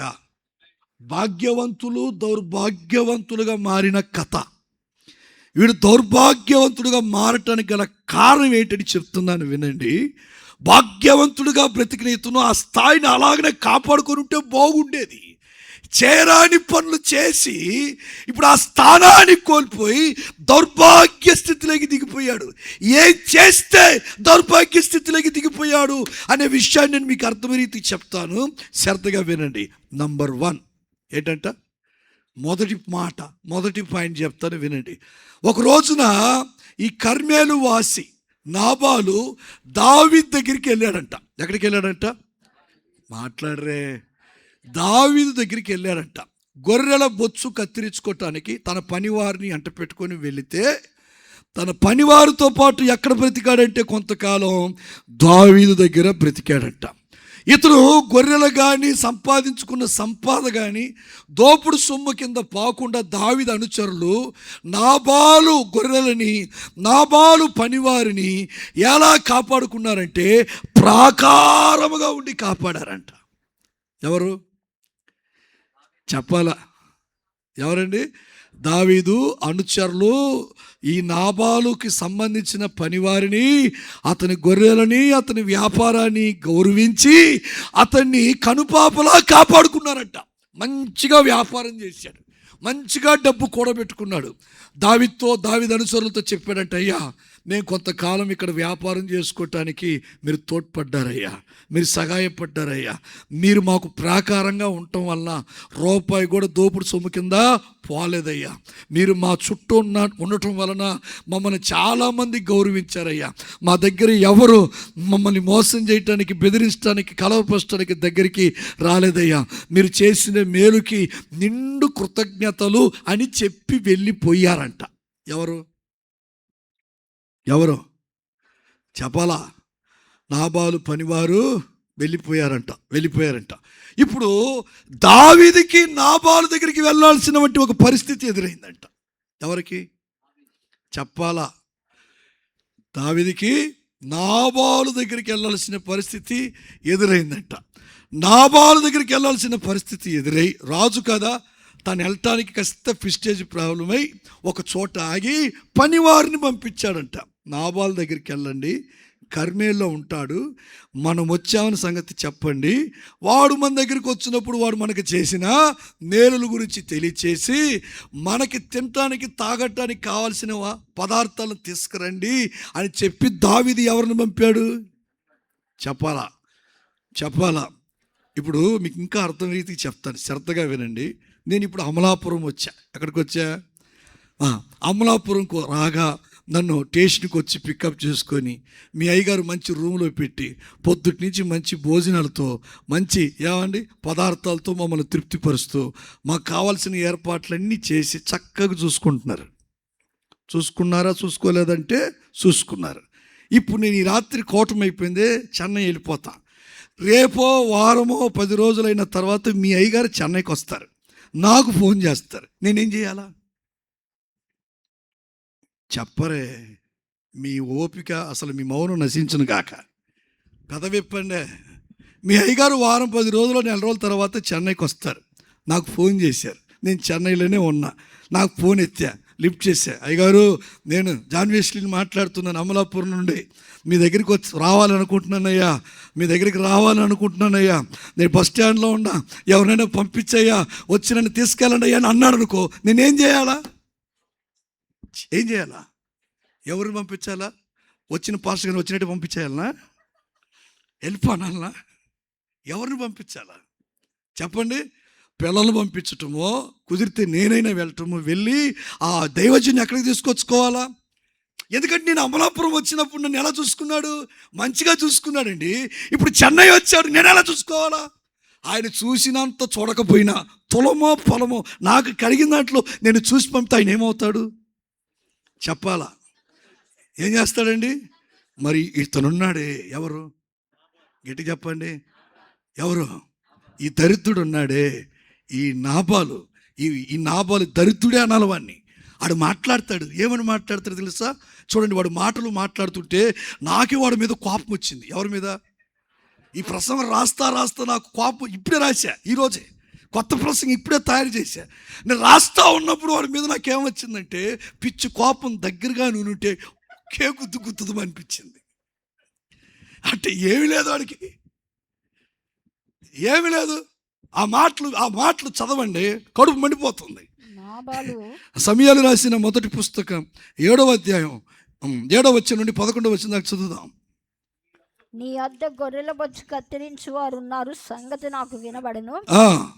భాగ్యవంతులు దౌర్భాగ్యవంతులుగా మారిన కథ. వీడు దౌర్భాగ్యవంతుడుగా మారటానికి గల కారణం ఏంటని చెప్తున్నాను వినండి. భాగ్యవంతుడుగా బ్రతికిన ఇతను ఆ స్థాయిని అలాగనే కాపాడుకొని ఉంటే బాగుండేది. చేరాని పనులు చేసి ఇప్పుడు ఆ స్థానాన్ని కోల్పోయి దౌర్భాగ్య స్థితిలోకి దిగిపోయాడు. ఏం చేస్తే దౌర్భాగ్య స్థితిలోకి దిగిపోయాడు అనే విషయాన్ని నేను మీకు అర్థమయ్యే రీతికి చెప్తాను. శ్రద్ధగా వినండి. నంబర్ 1 ఏంటంట? మొదటి పాయింట్ చెప్తాను వినండి. ఒక రోజున ఈ కర్మేలు వాసి నాబాలు దావీదు దగ్గరికి వెళ్ళాడంట. ఎక్కడికి వెళ్ళాడంట? మాట్లాడరే. దావీదు దగ్గరికి వెళ్ళాడంట. గొర్రెల బొచ్చు కత్తిరించుకోవటానికి తన పనివారిని అంట పెట్టుకొని వెళితే, తన పనివారితో పాటు ఎక్కడ బ్రతికాడంటే కొంతకాలం దావీదు దగ్గర బ్రతికాడంట. ఇతను గొర్రెలు కానీ సంపాదించుకున్న సంపాద కానీ దోపుడు సొమ్ము కింద పాకుండా దావీదు అనుచరులు నాబాలు గొర్రెలని, నాబాలు పనివారిని ఎలా కాపాడుకున్నారంటే ప్రాకారముగా ఉండి కాపాడారంట. ఎవరు చెప్పాలా? ఎవరండి? దావీదు అనుచరులు ఈ నాబాలుకి సంబంధించిన పనివారిని, అతని గొర్రెలని, అతని వ్యాపారాన్ని గౌరవించి అతన్ని కనుపాపలా కాపాడుకున్నారంట. మంచిగా వ్యాపారం చేశాడు, మంచిగా డబ్బు కూడబెట్టుకున్నాడు. దావీదు అనుచరులతో చెప్పాడంట, అయ్యా నేను కొంతకాలం ఇక్కడ వ్యాపారం చేసుకోవటానికి మీరు తోడ్పడ్డారయ్యా, మీరు సహాయపడ్డారయ్యా. మీరు మాకు ప్రాకారంగా ఉండటం వలన రూపాయి కూడా దోపుడు సొమ్ము కింద పోలేదయ్యా. మీరు మా చుట్టూ ఉండటం వలన మమ్మల్ని చాలామంది గౌరవించారయ్యా. మా దగ్గర ఎవరు మమ్మల్ని మోసం చేయటానికి, బెదిరించడానికి, కలవపరచడానికి దగ్గరికి రాలేదయ్యా. మీరు చేసిన మేలుకి నిండు కృతజ్ఞతలు అని చెప్పి వెళ్ళిపోయారంట. ఎవరు చెప్పాలా? నాబాలు పనివారు వెళ్ళిపోయారంట. ఇప్పుడు దావీదుకి నాబాలు దగ్గరికి వెళ్ళాల్సినటువంటి ఒక పరిస్థితి ఎదురైందంట. ఎవరికి చెప్పాలా? దావీదుకి నాబాలు దగ్గరికి వెళ్ళాల్సిన పరిస్థితి ఎదురైందంట. నాబాలు దగ్గరికి వెళ్ళాల్సిన పరిస్థితి ఎదురై, రాజు కదా, తను వెళ్ళటానికి కాస్త ప్రెస్టేజ్ ప్రాబ్లం అయి ఒక చోట ఆగి పనివారిని పంపించాడంట. నాబాలు దగ్గరికి వెళ్ళండి, కర్మేల్లో ఉంటాడు, మనం వచ్చామని సంగతి చెప్పండి. వాడు మన దగ్గరికి వచ్చినప్పుడు వాడు మనకు చేసిన మేలుల గురించి తెలియచేసి మనకి తినటానికి తాగటానికి కావాల్సిన పదార్థాలను తీసుకురండి అని చెప్పి దావీదు ఎవరిని పంపాడు? చెప్పాలా? ఇప్పుడు మీకు ఇంకా అర్థం రీతికి చెప్తాను, శ్రద్ధగా వినండి. నేను ఇప్పుడు అమలాపురం వచ్చా. ఎక్కడికి వచ్చా? అమలాపురంకు రాగా నన్ను స్టేషన్కి వచ్చి పికప్ చేసుకొని మీ అయ్యగారు మంచి రూమ్లో పెట్టి పొద్దుటి నుంచి మంచి భోజనాలతో మంచి పదార్థాలతో మమ్మల్ని తృప్తిపరుస్తూ మాకు కావాల్సిన ఏర్పాట్లన్నీ చేసి చక్కగా చూసుకుంటున్నారు. చూసుకున్నారా? చూసుకోలేదంటే చూసుకున్నారు. ఇప్పుడు నేను ఈ రాత్రి కోటమైపోయింది, చెన్నై వెళ్ళిపోతా. రేపో వారమో 10 రోజులైన తర్వాత మీ అయ్యగారు చెన్నైకి వస్తారు, నాకు ఫోన్ చేస్తారు. నేనేం చేయాలా? చెప్పరే. మీ ఓపిక అసలు మీ మౌనం నశించును గాక. పెదవిప్పండి. మీ అయ్యగారు వారం 10 రోజులు 4 రోజుల తర్వాత చెన్నైకి వస్తారు, నాకు ఫోన్ చేశారు. నేను చెన్నైలోనే ఉన్నా. నాకు ఫోన్ ఎత్తా, లిఫ్ట్ చేశా. అయ్యగారు, నేను జాన్ వెస్లీని మాట్లాడుతున్నాను, అమలాపురం నుండి. మీ దగ్గరికి రావాలనుకుంటున్నానయ్యా, మీ దగ్గరికి రావాలనుకుంటున్నానయ్యా. నేను బస్ స్టాండ్లో ఉన్నా, ఎవరైనా పంపించయ్యా, వచ్చి నన్ను తీసుకెళ్ళండి అయ్యా అని అన్నాడు అనుకో, నేనేం చేయాలా? ఏం చేయాలా? ఎవరిని పంపించాలా? వచ్చిన పాస్టర్ గారిని వచ్చినట్టు పంపించేయాలనా? వెళ్ళిపోనాలనా? ఎవరిని పంపించాలా చెప్పండి? పిల్లలు పంపించటమో, కుదిరితే నేనైనా వెళ్ళటమో, వెళ్ళి ఆ దైవజన్ని ఎక్కడికి తీసుకొచ్చుకోవాలా? ఎందుకంటే నేను అమలాపురం వచ్చినప్పుడు నన్ను ఎలా చూసుకున్నాడు? మంచిగా చూసుకున్నాడండి. ఇప్పుడు చెన్నై వచ్చాడు, నేను ఎలా చూసుకోవాలా? ఆయన చూసినంత చూడకపోయినా తులమో పొలమో నాకు కలిగిన దాంట్లో నేను చూసి పంపితే ఆయన ఏమవుతాడు చెప్పాలా? ఏం చేస్తాడండి? మరి ఇతనున్నాడే, ఎవరు? గట్టి చెప్పండి, ఎవరు? ఈ దరిద్రుడు ఉన్నాడే, ఈ నాబాలు. ఈ నాబాలు దరిద్రుడే అనాలి వాడిని. వాడు మాట్లాడతాడు. ఏమని మాట్లాడతాడు తెలుసా? చూడండి, వాడు మాటలు మాట్లాడుతుంటే నాకే వాడి మీద కోపం వచ్చింది. ఎవరి మీద? ఈ ప్రసంగం రాస్తా నాకు కోపం. ఇప్పుడే రాశా, ఈరోజే కొత్త ప్రసంగం ఇప్పుడే తయారు చేశా. నేను రాస్తా ఉన్నప్పుడు వాడి మీద నాకేమొచ్చిందంటే, పిచ్చి కోపం దగ్గరగా నూనెంటే గుద్దుదు అనిపించింది. అంటే ఏమీ లేదు వాడికి, ఏమీ లేదు. ఆ మాటలు చదవండి, కడుపు మండిపోతుంది. సమయాలు రాసిన మొదటి పుస్తకం 7వ అధ్యాయం 7వ వచనం నుండి 11వ వచనం దాకా చదువుదాం. నీ వద్ద గొర్రెల బొచ్చు కత్తిరించు వారు ఉన్నారు, సంగతి నాకు వినబడను.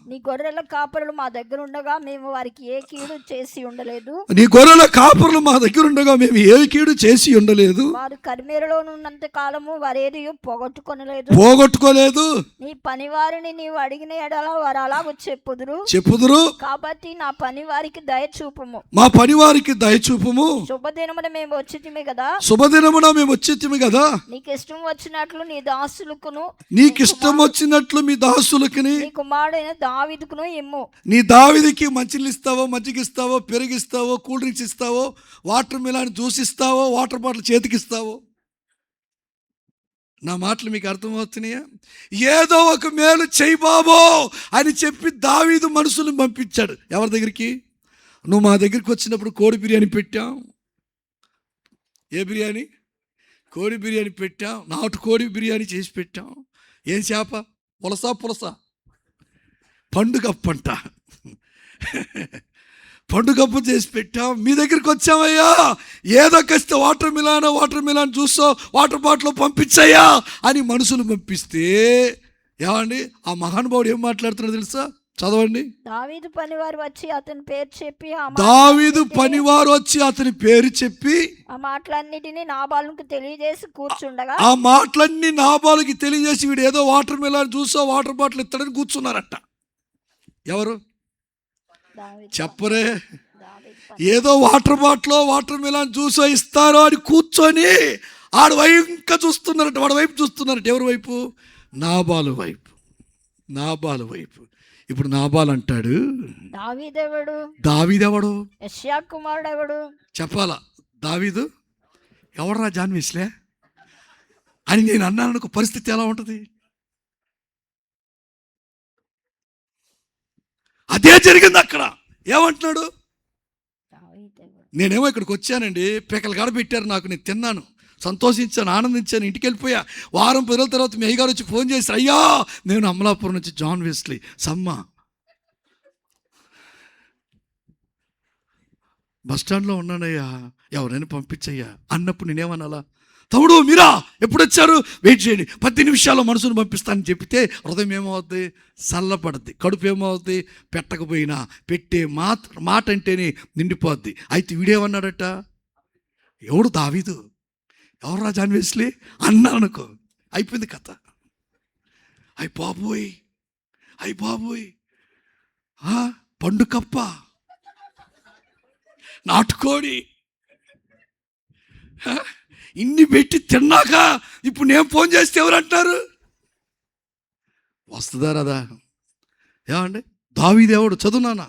నీ గొర్రెల కాపరులు మా దగ్గర ఉండగా మేము వారికి ఏ కీడు చేసి ఉండలేదు. నీ గొర్రెల కాపరులు మా దగ్గర ఉండగా మేము ఏ కీడు చేసి ఉండలేదు. వారు కర్మేరలో ఉన్నంత కాలము వారేది పోగొట్టుకోలేదు. నీ పనివారిని నీవు అడిగిన ఎడల వారు అలాగూ చెప్పుదురు. కాబట్టి నా పని వారికి దయ చూపుము. మా పని వారికి దయ చూపుము. శుభదినమున మేము వచ్చితిమి కదా. నీకు ఇష్టం వచ్చినట్లు నీ దాసులకును, నీకు ఇష్టం వచ్చినట్లు మీ దాసులకుని, నీ కుమారుడైన దావీదుకును ఇమ్ము. నీ దావీదుకి మంచిలు ఇస్తావో, మజ్జిగిస్తావో, పెరిగిస్తావో, కూల్ డ్రింక్స్ ఇస్తావో, వాటర్ మిలాన్ జ్యూస్ ఇస్తావో, వాటర్ బాటిల్ చేతికిస్తావో. నా మాటలు మీకు అర్థమవుతున్నాయా? ఏదో ఒక మేలు చెయ్యి బాబో అని చెప్పి దావీదు మనుషులను పంపించాడు. ఎవరి దగ్గరికి? నువ్వు మా దగ్గరికి వచ్చినప్పుడు కోడి బిర్యానీ పెట్టాం. ఏ బిర్యానీ? కోడి బిర్యానీ పెట్టాం. నాటు కోడి బిర్యానీ చేసి పెట్టాం. ఏం చేప? పులస పండుగప్పంట, పండుగప్పు చేసి పెట్టాం. మీ దగ్గరికి వచ్చామయ్యా, ఏదో కస్తే వాటర్ మిలాన్ జ్యూసో, వాటర్ బాటిల్ పంపించయ్యా అని మనుషులు పంపిస్తే, ఏమండి ఆ మహానుభావుడు ఏం మాట్లాడుతున్నాడు తెలుసా? చదవండి. దావీదు పనివారు వచ్చి అతని పేరు చెప్పి ఆ మాటలన్నిటిని నాబాలుకి తెలియజేసి కూర్చుండగా, ఆ మాటలన్నీ నాబాలుకి తెలియజేసి వీడు ఏదో వాటర్ మిలాన్ జ్యూసో, వాటర్ బాటిల్ ఇస్తాడని కూర్చున్నారట. ఎవరు చెప్పరే? ఏదో వాటర్ బాటిల్, వాటర్ మిలాన్ జ్యూసో ఇస్తారో అని కూర్చొని ఆడు వైపు ఇంకా చూస్తున్నారట. వాడి వైపు చూస్తున్నారట. ఎవరి వైపు? నాబాలు వైపు. ఇప్పుడు నాబాల్ అంటాడు, దావీదెవడు? యెషయా కుమారుడు ఎవడు? చెప్పాలా? దావీదు ఎవడరా జాన్ వెస్లీ అని నేను అన్నాను అనుకో, పరిస్థితి ఎలా ఉంటుంది? అదే జరిగింది అక్కడ. ఏమంటున్నాడు? నేనేమో ఇక్కడికి వచ్చానండి, పిక్కలు కాడ పెట్టారు నాకు, నేను తిన్నాను, సంతోషించాను, ఆనందించాను, ఇంటికి వెళ్ళిపోయా. వారం 10 రోజుల తర్వాత మీ అయ్యగారు వచ్చి ఫోన్ చేశారు, అయ్యా నేను అమలాపురం నుంచి జాన్ వెస్లీ బస్ స్టాండ్లో ఉన్నానయ్యా, ఎవరైనా పంపించయ్యా అన్నప్పుడు నేనేమనాలా? తమ్ముడు మీరా ఎప్పుడు వచ్చారు, వెయిట్ చేయండి, 10 నిమిషాల్లో మనుషుని పంపిస్తానని చెప్తే హృదయం ఏమవుద్ది, చల్లపడుద్ది. కడుపు ఏమవుద్ది, పెట్టకపోయినా పెట్టే మాట అంటేనే నిండిపోద్ది. అయితే వీడేమన్నాడట, ఎవడు దావీదు, ఎవరు రా జాన్ వెస్లీ అన్నా అనుకో, అయిపోయింది కథ. అయ్యి బాబోయ్ పండు కప్ప, నాటుకోడి ఇన్ని పెట్టి తిన్నాక ఇప్పుడు నేను ఫోన్ చేస్తే ఎవరు అంటారు, వస్తుందా రాదా? ఏమండి దావీదు ఎవడు, చదువునానా?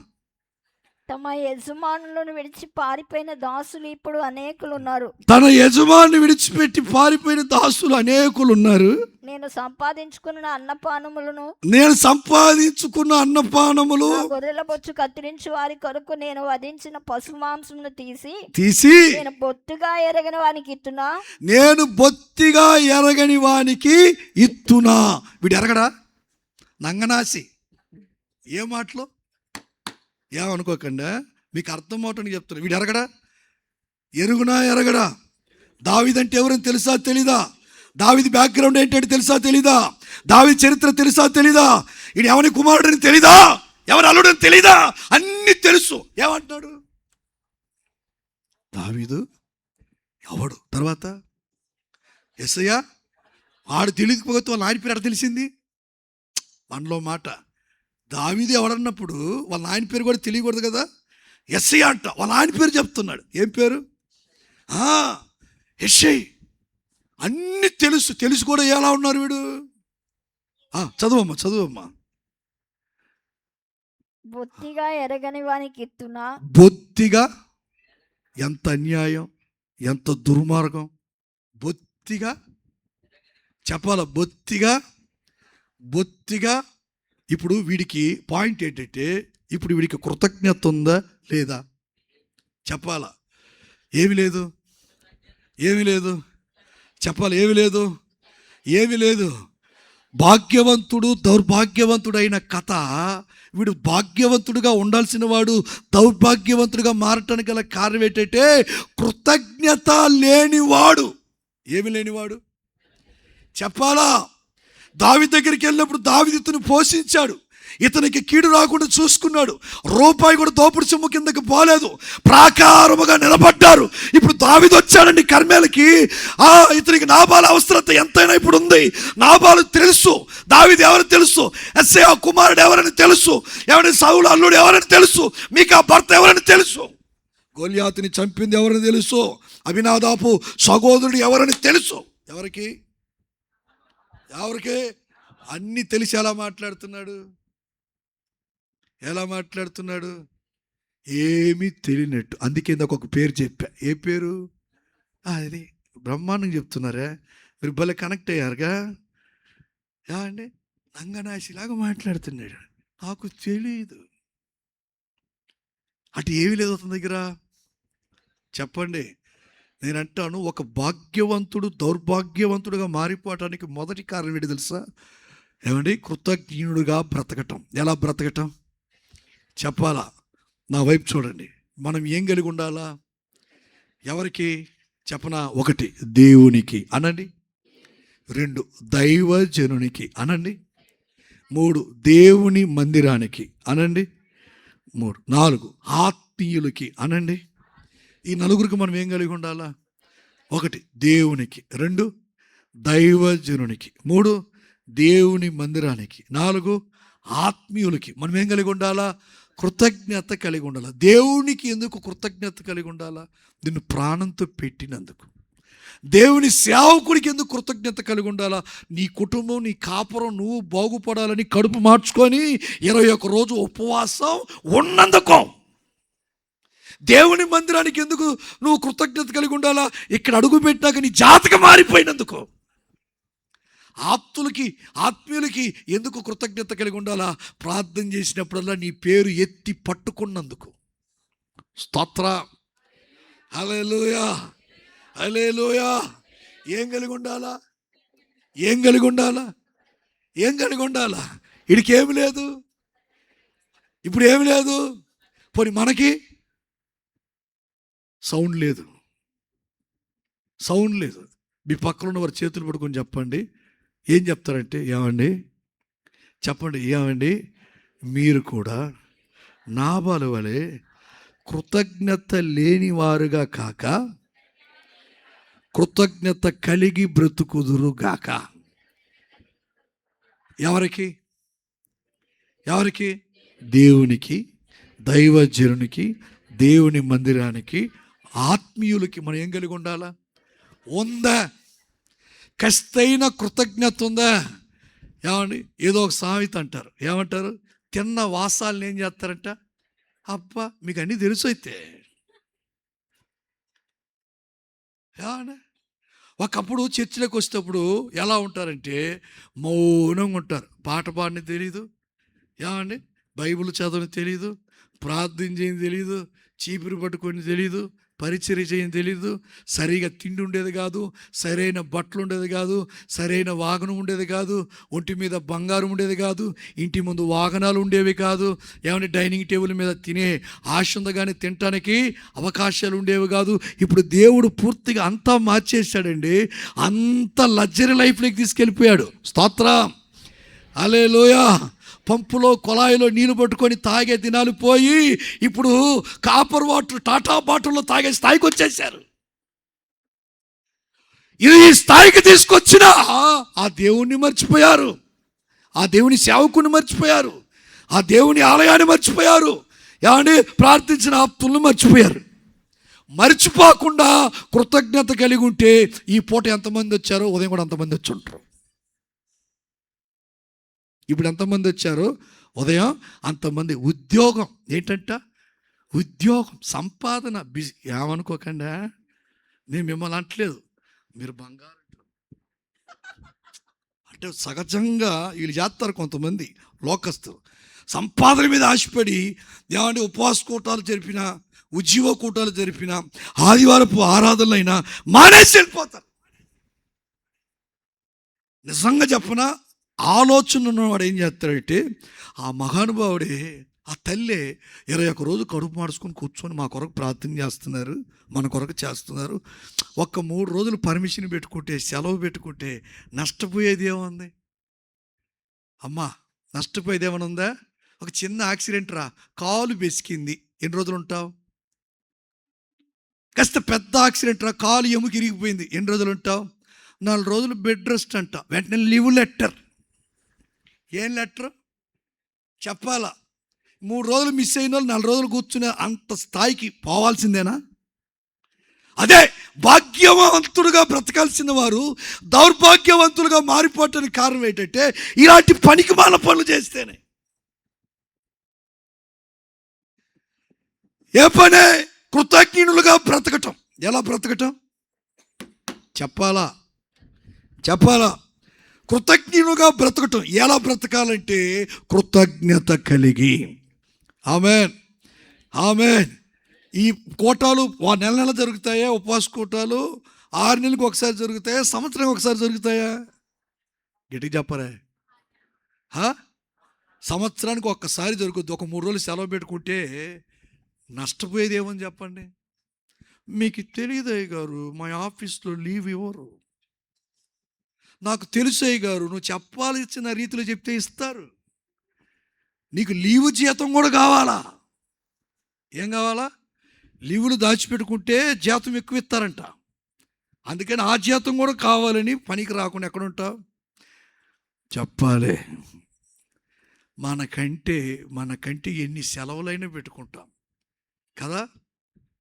తమ యజమానులను విడిచి పారిపోయిన దాసులు ఇప్పుడు అనేకులు ఉన్నారు. తన యజమాని విడిచిపెట్టి పారిపోయిన దాసులు అనేకులు ఉన్నారు. నేను సంపాదించుకున్న అన్నపానములు గొర్రెల బొచ్చు కత్తిరించి వారి కొరకు నేను వధించిన పశు మాంసమును తీసి నేను బొత్తిగా ఎరగని వానికి ఇత్తునా. వీడు ఎరగడా, నంగనాసి. ఏ మాటలు ఏమనుకోకుండా మీకు అర్థం అవటానికి చెప్తున్నా. వీడు ఎరగడా. దావీదంటే ఎవరని తెలుసా తెలీదా? దావీదు బ్యాక్గ్రౌండ్ ఏంటంటే తెలుసా తెలీదా? దావీదు చరిత్ర తెలుసా తెలీదా? వీడు ఎవరి కుమారుడని తెలీదా? ఎవరి అల్లుడని తెలీదా? అన్ని తెలుసు. ఏమంటున్నాడు, దావీదు ఎవడు? తర్వాత యేసయ్య వాడు తెలియకపోతే వాళ్ళ ఆయన పేరు ఎక్కడ తెలిసింది? మనలో మాట, దావీదు ఎవడన్నప్పుడు వాళ్ళ ఆయన పేరు కూడా తెలియకూడదు కదా. యేసయ్య అంట, వాళ్ళ ఆయన పేరు చెప్తున్నాడు. ఏం పేరు? యేసయ్య. అన్నీ తెలుసు కూడా ఎలా ఉన్నారు వీడు. చదువమ్మా. బొత్తిగా ఎరగని వానికి ఇత్తునా. బొత్తిగా, ఎంత అన్యాయం, ఎంత దుర్మార్గం. బొత్తిగా చెప్పాల, బొత్తిగా. ఇప్పుడు వీడికి పాయింట్ ఏంటంటే, ఇప్పుడు వీడికి కృతజ్ఞత ఉందా లేదా చెప్పాలా? ఏమి లేదు చెప్పాలి. ఏమి లేదు. భాగ్యవంతుడు దౌర్భాగ్యవంతుడైన కథ. వీడు భాగ్యవంతుడుగా ఉండాల్సిన వాడు దౌర్భాగ్యవంతుడిగా మారటానికి గల కారణం ఏంటంటే కృతజ్ఞత లేనివాడు. ఏమి లేనివాడు చెప్పాలా? దావీదు దగ్గరికి వెళ్ళినప్పుడు దావీదు ఇతను పోషించాడు, ఇతనికి కీడు రాకుండా చూసుకున్నాడు. రూపాయి కూడా దోపుడు సొమ్ము కిందకి పోలేదు, ప్రాకారముగా నిలబడ్డారు. ఇప్పుడు దావీదు వచ్చాడండి కర్మేలకి. ఇతనికి నాబాలు అవసరత ఎంతైనా ఇప్పుడు ఉంది. నాబాలు తెలుసు, దావీదు ఎవరని తెలుసు, యెస్సే కుమారుడు ఎవరని తెలుసు, ఎవరి సౌలు అల్లుడు ఎవరని తెలుసు, మీకా భర్త ఎవరని తెలుసు, గొల్యాతుని చంపింది ఎవరని తెలుసు, అభినాదాపు సహోదరుడు ఎవరని తెలుసు. ఎవరికి అన్నీ తెలిసి ఎలా మాట్లాడుతున్నాడు, ఏమీ తెలియనట్టు. అందుకే ఇందాక ఒక పేరు చెప్పా. ఏ పేరు? అది బ్రహ్మాండం చెప్తున్నారా మీరు, భలే కనెక్ట్ అయ్యారుగా. అండి నంగనాశిలాగా మాట్లాడుతున్నాడు. నాకు తెలియదు. అటు ఏమీ లేదు అతని దగ్గర. చెప్పండి, నేను అంటాను, ఒక భాగ్యవంతుడు దౌర్భాగ్యవంతుడుగా మారిపోవటానికి మొదటి కారణం ఏంటి తెలుసా? ఏమండి, కృతజ్ఞుడుగా బ్రతకటం. ఎలా బ్రతకటం చెప్పాలా? నా వైపు చూడండి. మనం ఏం కలిగి ఉండాలా? ఎవరికి చెప్పనా? 1 దేవునికి అనండి, 2 దైవజనునికి అనండి, 3 దేవుని మందిరానికి అనండి, 4 ఆత్మీయులకి అనండి. ఈ 4కి మనం ఏం కలిగి ఉండాలా? 1 దేవునికి, 2 దైవజనునికి, 3 దేవుని మందిరానికి, 4 ఆత్మీయులకి. మనం ఏం కలిగి ఉండాలా? కృతజ్ఞత కలిగి ఉండాలా. దేవునికి ఎందుకు కృతజ్ఞత కలిగి ఉండాలా? నిన్ను ప్రాణంతో పెట్టినందుకు. దేవుని సేవకుడికి ఎందుకు కృతజ్ఞత కలిగి ఉండాలా? నీ కుటుంబం, నీ కాపురం, నువ్వు బాగుపడాలని కడుపు మార్చుకొని 21 రోజు ఉపవాసం ఉన్నందుకు. దేవుని మందిరానికి ఎందుకు నువ్వు కృతజ్ఞత కలిగి ఉండాలా? ఇక్కడ అడుగు పెట్టాక నీ జాతకం మారిపోయినందుకు. ఆత్మీయులకి ఎందుకు కృతజ్ఞత కలిగి ఉండాలా? ప్రార్థన చేసినప్పుడల్లా నీ పేరు ఎత్తి పట్టుకున్నందుకు. స్తోత్ర, హల్లెలూయా. ఏం కలిగి ఉండాలా? వీడికి ఏమి లేదు, ఇప్పుడు ఏమి లేదు. పోనీ మనకి సౌండ్ లేదు. మీ పక్కన ఉన్న వారి చేతులు పట్టుకొని చెప్పండి. ఏం చెప్తారంటే, ఏమండి చెప్పండి, ఏమండి మీరు కూడా నాబాలు వలె కృతజ్ఞత లేనివారుగా కాక కృతజ్ఞత కలిగి బ్రతుకుదురు గాక. ఎవరికి ఎవరికి? దేవునికి, దైవజనునికి, దేవుని మందిరానికి, ఆత్మీయులకి. మనం ఏం కలిగి ఉండాలా? ఉందా? కస్తైన కృతజ్ఞత ఉందా? ఏమండి, ఏదో ఒక సామెత అంటారు, ఏమంటారు? తిన్న వాసాలను ఏం చేస్తారంట? అబ్బా, మీకు అన్నీ తెలుసు అయితే. ఏమండి, ఒకప్పుడు చర్చిలోకి వచ్చేటప్పుడు ఎలా ఉంటారంటే మౌనంగా ఉంటారు. పాట పాడని తెలీదు, ఏమండి, బైబిల్ చదవని తెలీదు, ప్రార్థన చేయని తెలీదు, చీపురు పట్టుకొని తెలీదు, పరిచర్య చేయని తెలీదు, సరిగా తిండి ఉండేది కాదు, సరైన బట్టలు ఉండేది కాదు, సరైన వాహనం ఉండేది కాదు, ఒంటి మీద బంగారం ఉండేది కాదు, ఇంటి ముందు వాహనాలు ఉండేవి కాదు, ఏమంటే డైనింగ్ టేబుల్ మీద తినే ఆశ ఉంది కానీ తినటానికి అవకాశాలు ఉండేవి కాదు. ఇప్పుడు దేవుడు పూర్తిగా అంతా మార్చేశాడండి. అంత లగ్జరీ లైఫ్లోకి తీసుకెళ్ళిపోయాడు. స్తోత్రం, హల్లెలూయా. పంపులో కొలాయిలో నీళ్ళు పట్టుకొని తాగే దినాలు పోయి ఇప్పుడు కాపర్ వాటర్ టాటా బాటిల్లో తాగే స్థాయికి వచ్చేసారు. ఈ స్థాయికి తీసుకొచ్చిన ఆ దేవుణ్ణి మర్చిపోయారు, ఆ దేవుని సేవకుని మర్చిపోయారు, ఆ దేవుని ఆలయాన్ని మర్చిపోయారు, ఏమండి ప్రార్థించిన ఆప్తులను మర్చిపోయారు. మర్చిపోకుండా కృతజ్ఞత కలిగి ఉంటే ఈ పూట ఎంతమంది వచ్చారో ఉదయం కూడా అంతమంది వచ్చి ఉంటారు. ఇప్పుడు ఎంతమంది వచ్చారో ఉదయం అంతమంది. ఉద్యోగం ఏంటంట? ఉద్యోగం, సంపాదన, బిజీ. ఏమనుకోకుండా, నేను మిమ్మల్ని అంటలేదు, మీరు బంగారం అంటే సహజంగా వీళ్ళు చేస్తారు కొంతమంది లోకస్తులు. సంపాదన మీద ఆశపడి ఏమంటే ఉపవాస కూటాలు జరిపిన, ఉద్యోగ కూటాలు జరిపిన, ఆదివారపు ఆరాధనలైనా మానేసి వెళ్ళిపోతారు. నిజంగా చెప్పనా, ఆలోచన ఉన్నవాడు ఏం చేస్తాడంటే, ఆ మహానుభావుడే, ఆ తల్లే 21 రోజు కడుపు మార్చుకొని కూర్చొని మా కొరకు ప్రార్థన చేస్తున్నారు, మన కొరకు చేస్తున్నారు. 3 రోజులు పర్మిషన్ పెట్టుకుంటే, సెలవు పెట్టుకుంటే నష్టపోయేది ఏముంది? అమ్మా, నష్టపోయేది ఏమైనా ఉందా? ఒక చిన్న యాక్సిడెంట్ రా, కాలు బెసికింది, ఎన్ని రోజులు ఉంటావు? కాస్త పెద్ద యాక్సిడెంట్ రా, కాలు ఎముక ఇరిగిపోయింది, ఎన్ని రోజులు ఉంటావు? 4 రోజులు బెడ్ రెస్ట్ అంట. వెంటనే లీవ్ లెటర్. ఏం లెటర్ చెప్పాలా? 3 రోజులు మిస్ అయిన వాళ్ళు 4 రోజులు కూర్చునే అంత స్థాయికి పోవాల్సిందేనా? అదే భాగ్యవంతుడుగా బ్రతకాల్సిన వారు దౌర్భాగ్యవంతులుగా మారిపోవటానికి కారణం ఏంటంటే ఇలాంటి పనికిమాల పనులు చేస్తేనే. ఏ పనే? కృతజ్ఞులుగా బ్రతకటం. ఎలా బ్రతకటం చెప్పాలా? కృతజ్ఞులుగా బ్రతకటం. ఎలా బ్రతకాలంటే కృతజ్ఞత కలిగి. ఆమేన్, ఆమేన్. ఈ కోటాలు నెల నెల జరుగుతాయా? ఉపవాస కోటాలు 6 నెలలకు ఒకసారి జరుగుతాయా? సంవత్సరానికి ఒకసారి జరుగుతాయా? గట్టిగా చెప్పరే. సంవత్సరానికి ఒక్కసారి జరుగుద్ది. ఒక 3 రోజులు సెలవు పెట్టుకుంటే నష్టపోయేది ఏమని చెప్పండి? మీకు తెలియదయ్య గారు, మా ఆఫీస్లో లీవ్ ఇవ్వరు. నాకు తెలుసయ్య గారు, నువ్వు చెప్పాల్సిన రీతిలో చెప్తే ఇస్తారు. నీకు లీవు జీతం కూడా కావాలా? ఏం కావాలా? లీవులు దాచిపెట్టుకుంటే జీతం ఎక్కువ ఇస్తారంట. అందుకని ఆ జీతం కూడా కావాలని పనికి రాకుండా ఎక్కడ ఉంటావు? చెప్పాలి. మనకంటే ఎన్ని సెలవులైనా పెట్టుకుంటాం కదా.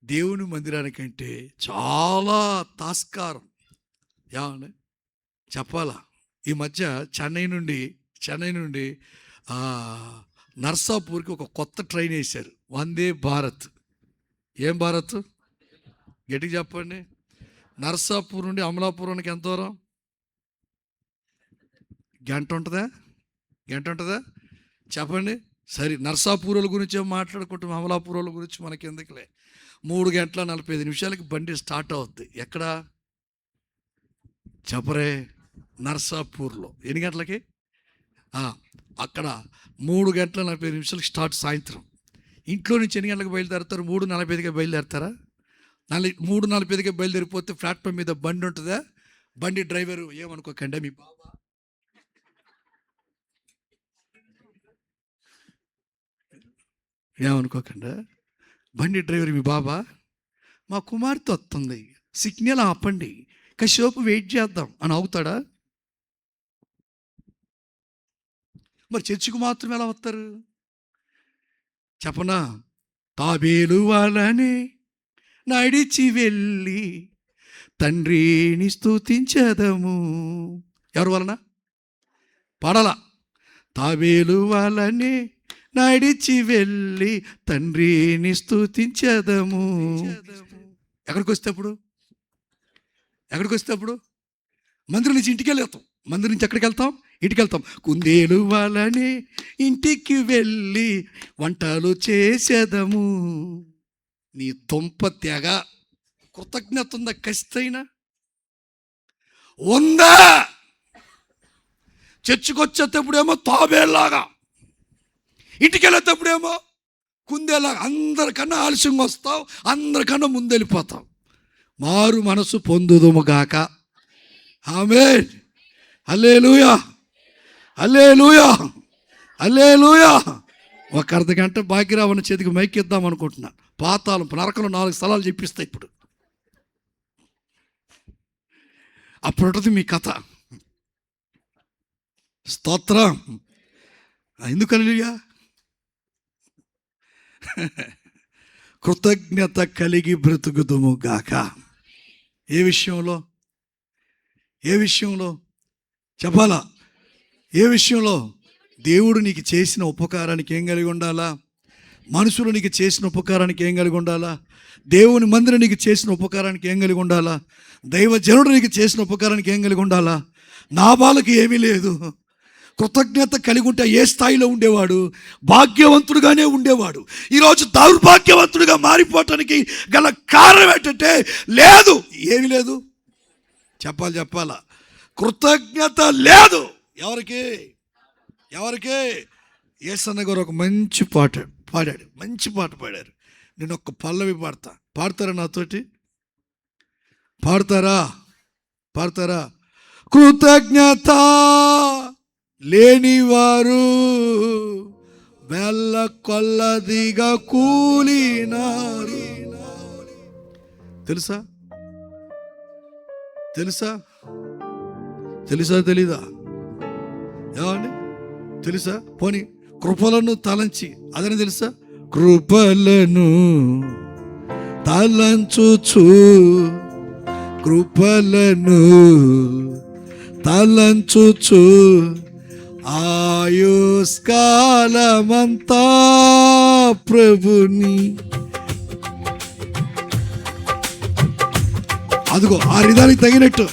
దేవుని మందిరానికంటే చాలా తాస్కారం. ఏమని చెప్పాలా? ఈ మధ్య చెన్నై నుండి నర్సాపూర్కి ఒక కొత్త ట్రైన్ వేశారు, వందే భారత్. ఏం భారత్? గట్టిగా చెప్పండి. నర్సాపూర్ నుండి అమలాపురానికి ఎంత దూరం? గంట ఉంటుందా? చెప్పండి. సరే, నర్సాపూరుల గురించి మాట్లాడుకుంటాం, అమలాపురాల గురించి మనకి ఎందుకులే. 3 గంటల 45 నిమిషాలకి బండి స్టార్ట్ అవుద్ది. ఎక్కడ చెప్పరే? నర్సాపూర్లో. ఎన్ని గంటలకి? అక్కడ 3 గంటల 45 నిమిషాలకి స్టార్ట్. సాయంత్రం ఇంట్లో నుంచి ఎన్ని గంటలకు బయలుదేరుతారు? 3:45కి బయలుదేరుతారా? 3:45కి బయలుదేరిపోతే ప్లాట్ఫామ్ మీద బండి ఉంటుందా? బండి డ్రైవరు ఏమనుకోకండి, మీ బాబా. ఏమనుకోకండి, బండి డ్రైవర్ మీ బాబా. మా కుమార్తె వస్తుంది, సిగ్నల్ ఆపండి, కాసేపు వెయిట్ చేద్దాం అని అవుతాడా? మరి చర్చికి మాత్రం ఎలా వస్తారు చెప్పనా? తాబేలు వాళ్ళని నడిచి వెళ్ళి తండ్రిని స్తుతించదము. ఎవరి వలన పాడాల? తాబేలు వాళ్ళని నడిచి వెళ్ళి తండ్రిని స్తుతించదము. ఎక్కడికి వస్తే అప్పుడు మందిరం నుంచి ఇంటికి వెళ్తాం. మందిరం నుంచి ఎక్కడికి వెళ్తాం? ఇంటికి వెళ్తాం. కుందేలు వాళ్ళని ఇంటికి వెళ్ళి వంటలు చేసేదము. నీ దుంప తెగ కృతజ్ఞత ఉందా? ఖచ్చితైనా ఉందా? చర్చికి వచ్చేటప్పుడేమో తాబేలాగా, ఇంటికి వెళ్ళేటప్పుడేమో కుందేలాగా. అందరికన్నా ఆలస్యంగా వస్తావు, అందరికన్నా ముందు వెళ్ళిపోతావు. మారు మనసు పొందుదుముగాక. ఆమేన్. హల్లెలూయా, హల్లెలూయా, హల్లెలూయా. ఒక అర్ధ గంట భాగ్యరావణ చేతికి మైక్ ఇద్దాం అనుకుంటున్నాను. పాతాళం నరకంలో 4 స్థలాలు చెప్పిస్తా ఇప్పుడు. అప్పుడు ఉంటుంది మీ కథ. స్తోత్రం. ఎందుకు హల్లెలూయా? కృతజ్ఞత కలిగి బ్రతుకుదుము గాక. ఏ విషయంలో చెప్పాలా? ఏ విషయంలో? దేవుడు నీకు చేసిన ఉపకారానికి ఏం కలిగి ఉండాలా? మనుషులు నీకు చేసిన ఉపకారానికి ఏం కలిగి ఉండాలా? దేవుని మందిరం నీకు చేసిన ఉపకారానికి ఏం కలిగి ఉండాలా? దైవజనుడు నీకు చేసిన ఉపకారానికి ఏం కలిగి ఉండాలా? నాబాలకు ఏమీ లేదు. కృతజ్ఞత కలిగి ఉంటే ఏ స్థాయిలో ఉండేవాడు? భాగ్యవంతుడుగానే ఉండేవాడు. ఈరోజు దౌర్భాగ్యవంతుడిగా మారిపోవటానికి గల కారణం ఏంటంటే లేదు, ఏమీ లేదు. చెప్పాలా? కృతజ్ఞత లేదు. ఎవరికి? యేసన్న గారు ఒక మంచి పాట పాడారు. నేను ఒక పల్లవి పాడతారా నాతోటి? పాడతారా? కృతజ్ఞత లేనివారు వెళ్ళ కొల్లదిగా కూలినారు. తెలుసా? తెలీదా? ఏమండి తెలుసా? పోనీ కృపలను తలంచి అదని తెలుసా? కృపలను తలంచుచు, కృపలను తలంచుచు ఆయుష్కాలమంతా ప్రభుని. అదిగో ఆ రిధానికి తగినట్టు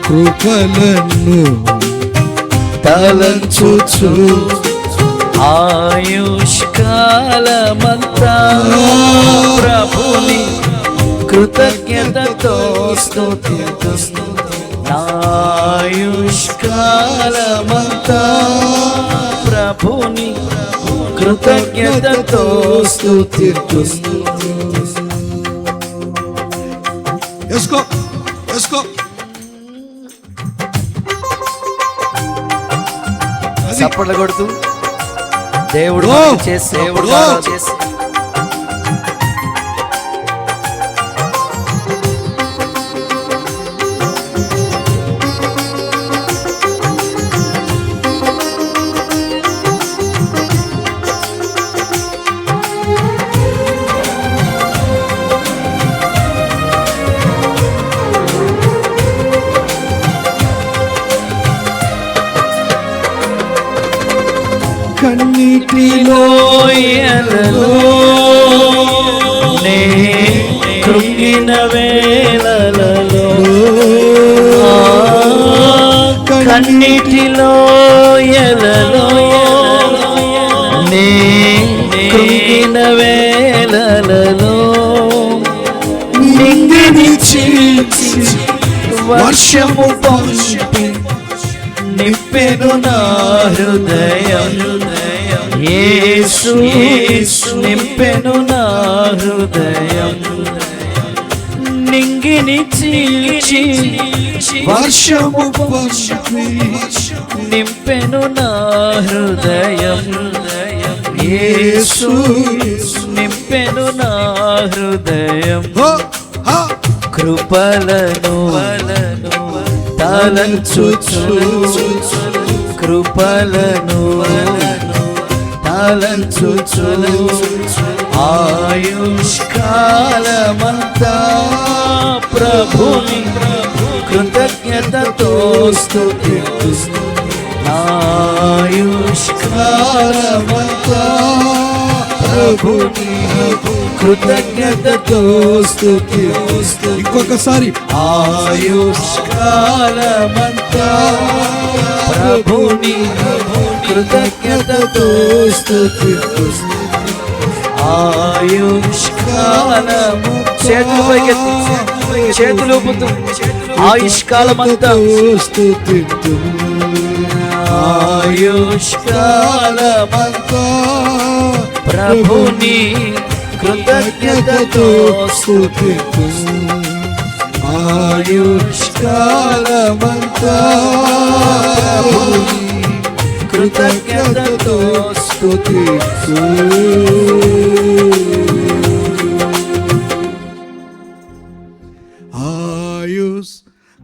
కృపలను తలంచుచు ఆయుష్కాలమంతా ప్రభుని కృతజ్ఞతతో స్తుతిస్తు. ఆయుష్కాలమంతా ప్రభుని కృతజ్ఞతతో స్తుతిస్తు. వేసుకో చప్పట్లు కొడుతూ దేవుడు చేసి కన్నీటిలో నే కృంగిన వేళలలో కన్నీటిలో ఎలలో నే కృంగిన వేళలలో నింగిని చీల్చి వర్షము పంపి నింపెను నా హృదయం, యేసు నింపెను నా హృదయం. నింగిని చీల్చి వర్షము పంపి నింపెను నా హృదయం, యేసు నింపెను నా హృదయం. కృపలను తలంచుచు, కృపలను తలంచుచు, ఆయుష్కాలమంతా ప్రభుని కృతజ్ఞతతో స్తుతిస్తు, ఆయుష్కాలమంతా ప్రభుని కృతజ్ఞతతో స్తుతిస్తు. ఇంకొకసారి ఆయుష్కాలమంతా ప్రభుని కృతజ్ఞతతో స్తుతిస్తు, ఆయుష్కాలము. చేతులు పైకెత్తి, చేతులు ఊపుతూ ఆయుష్కాలమంతా స్తుతిస్తు, ఆయుష్కాలమంతా ప్రభుని కృతజ్ఞతతో స్తుతిస్తు, ఆయుష్కాలమంతా ప్రభుని కృతజ్ఞతతో స్తుతిస్తు. ఆయుష్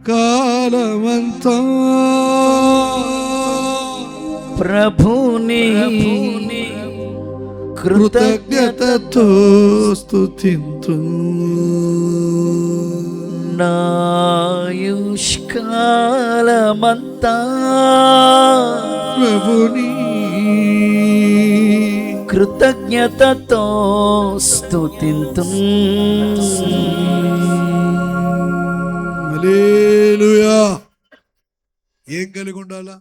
కాలమంతా ప్రభుని కృతజ్ఞతతో స్తుతింతు, నాయుష్కాలమంతా ప్రభుని కృతజ్ఞతతో స్తుతింతు. హల్లెలూయా. ఏం కలిగి ఉండాలా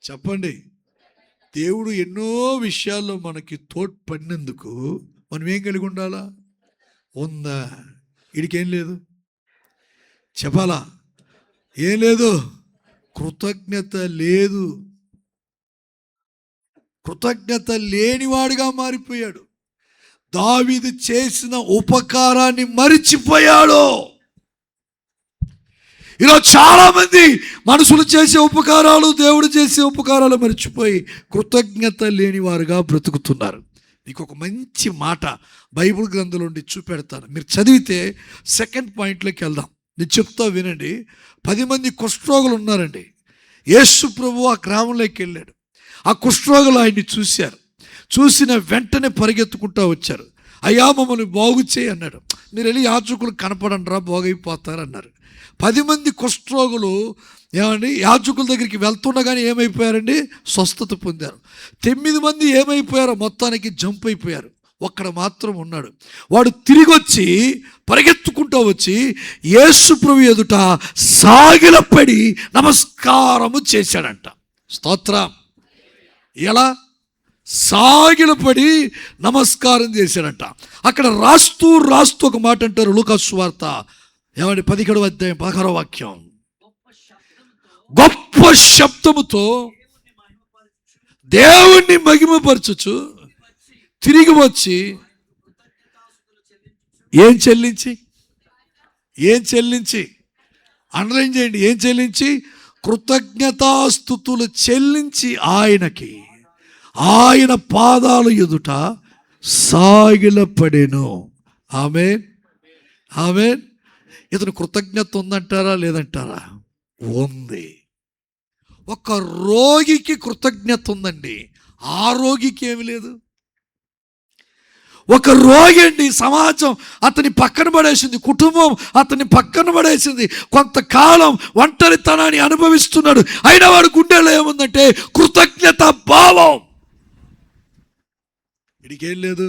చెప్పండి? దేవుడు ఎన్నో విషయాల్లో మనకి తోడ్పడినందుకు మనం ఏం కలిగి ఉండాలా? ఉందా? వీడికేం లేదు చెప్పాలా? ఏం లేదు, కృతజ్ఞత లేదు. కృతజ్ఞత లేనివాడుగా మారిపోయాడు. దావీదు చేసిన ఉపకారాన్ని మరిచిపోయాడు. ఈరోజు చాలా మంది మనుషులు చేసే ఉపకారాలు, దేవుడు చేసే ఉపకారాలు మర్చిపోయి కృతజ్ఞత లేని వారుగా బ్రతుకుతున్నారు. మీకు ఒక మంచి మాట బైబిల్ గ్రంథంలో నుండి చూపెడతాను, మీరు చదివితే సెకండ్ పాయింట్లోకి వెళ్దాం. నేను చెప్తా వినండి. 10 మంది కుష్ఠరోగులు ఉన్నారండి. యేసు ప్రభువు ఆ గ్రామంలోకి వెళ్ళాడు. ఆ కుష్ఠరోగులు ఆయన్ని చూశారు. చూసిన వెంటనే పరిగెత్తుకుంటూ వచ్చారు. అయ్యా మమ్మల్ని బాగు చేయి అన్నాడు. మీరు వెళ్ళి యాజకులు కనపడండి రా, బాగైపోతారన్నారు. 10 మంది కుష్ఠరోగులు ఏమండి యాజకుల దగ్గరికి వెళ్తుండగానే ఏమైపోయారండి? స్వస్థత పొందారు. 9 మంది ఏమైపోయారో మొత్తానికి జంప్ అయిపోయారు. ఒక్కడ మాత్రం ఉన్నాడు. వాడు తిరిగి వచ్చి పరిగెత్తుకుంటూ వచ్చి యేసు ప్రభు ఎదుట సాగిలపడి నమస్కారము చేశాడంట. స్తోత్రం. ఎలా? సాగిలపడి నమస్కారం చేశాడంట. అక్కడ రాస్తూ ఒక మాట అంటారు, లూకా సువార్త ఏమండి 17వ అధ్యాయం 16వ వాక్యం. గొప్ప శబ్దముతో దేవుణ్ణి మహిమపరచుచు తిరిగి వచ్చి ఏం చెల్లించి అండర్లైన్ చేయండి, ఏం చెల్లించి? కృతజ్ఞతాస్తుతులు చెల్లించి ఆయనకి, ఆయన పాదాలు ఎదుట సాగిలపడెను. ఆమేన్, ఆమేన్. ఇతను కృతజ్ఞత ఉందంటారా లేదంటారా? ఉంది. ఒక రోగికి కృతజ్ఞత ఉందండి, ఆ రోగికి ఏమి లేదు. ఒక రోగి అండి, సమాజం అతని పక్కన పడేసింది, కుటుంబం అతని పక్కన పడేసింది, కొంతకాలం ఒంటరితనాన్ని అనుభవిస్తున్నాడు. అయినా వాడు గుండెలో ఏముందంటే కృతజ్ఞత భావం. వీడికేం లేదు,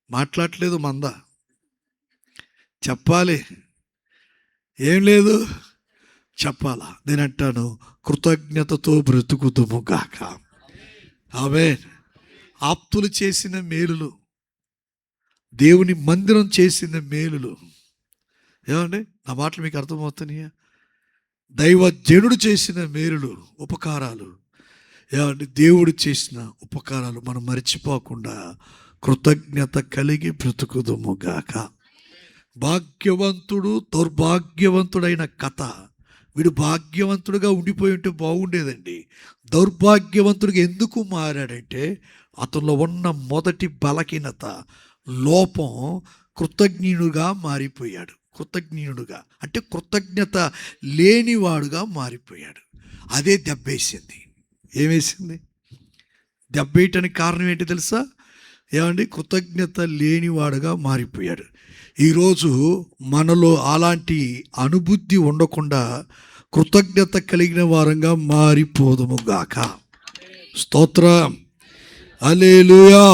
మాట్లాడలేదు, మంద చెప్పాలి, ఏం లేదు చెప్పాలా. నేను అంటాను కృతజ్ఞతతో బ్రతుకుతుము గాక. ఆమేన్. ఆప్తులు చేసిన మేలులు, దేవుని మందిరం చేసిన మేలులు, ఏమండి నా మాటలు మీకు అర్థమవుతున్నాయా? దైవజనుడు చేసిన మేలులు, ఉపకారాలు, ఏమంటే దేవుడు చేసిన ఉపకారాలు మనం మర్చిపోకుండా కృతజ్ఞత కలిగి బ్రతుకుదుము గాక. భాగ్యవంతుడు దౌర్భాగ్యవంతుడైన కథ. వీడు భాగ్యవంతుడుగా ఉండిపోయి ఉంటే బాగుండేదండి. దౌర్భాగ్యవంతుడిగా ఎందుకు మారాడంటే అతనిలో ఉన్న మొదటి బలహీనత, లోపం, కృతజ్ఞుడుగా మారిపోయాడు. కృతజ్ఞుడుగా అంటే కృతజ్ఞత లేనివాడుగా మారిపోయాడు. అదే దెబ్బేసింది. ఏమేసింది? దెబ్బేయటానికి కారణం ఏంటి తెలుసా? ఏమండి? కృతజ్ఞత లేనివాడుగా మారిపోయాడు. ఈరోజు మనలో అలాంటి అనుభూతి ఉండకుండా కృతజ్ఞత కలిగిన వారంగా మారిపోదుము గాక. స్తోత్రం. హల్లెలూయా,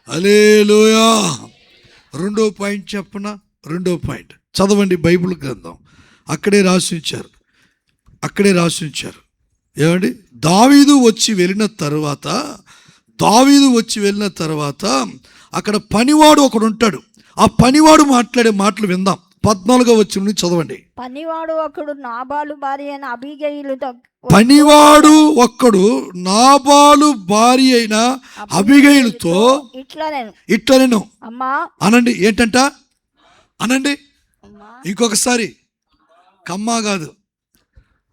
హల్లెలూయా. రెండో పాయింట్ చెప్పనా? రెండో పాయింట్ చదవండి బైబిల్ గ్రంథం. అక్కడే రాసి ఉంచారు. ఏమండి? దావీదు వచ్చి వెళ్ళిన తర్వాత అక్కడ పనివాడు ఒకడు ఉంటాడు. ఆ పనివాడు మాట్లాడే మాటలు విందాం. 14వ వచనం నుంచి చదవండి. పనివాడు ఒకడు నాబాలు భార్య అయిన అబీగయిలుతో ఇట్లా నేను అమ్మా అనండి. ఏంటంట? అనండి ఇంకొకసారి. కమ్మా కాదు,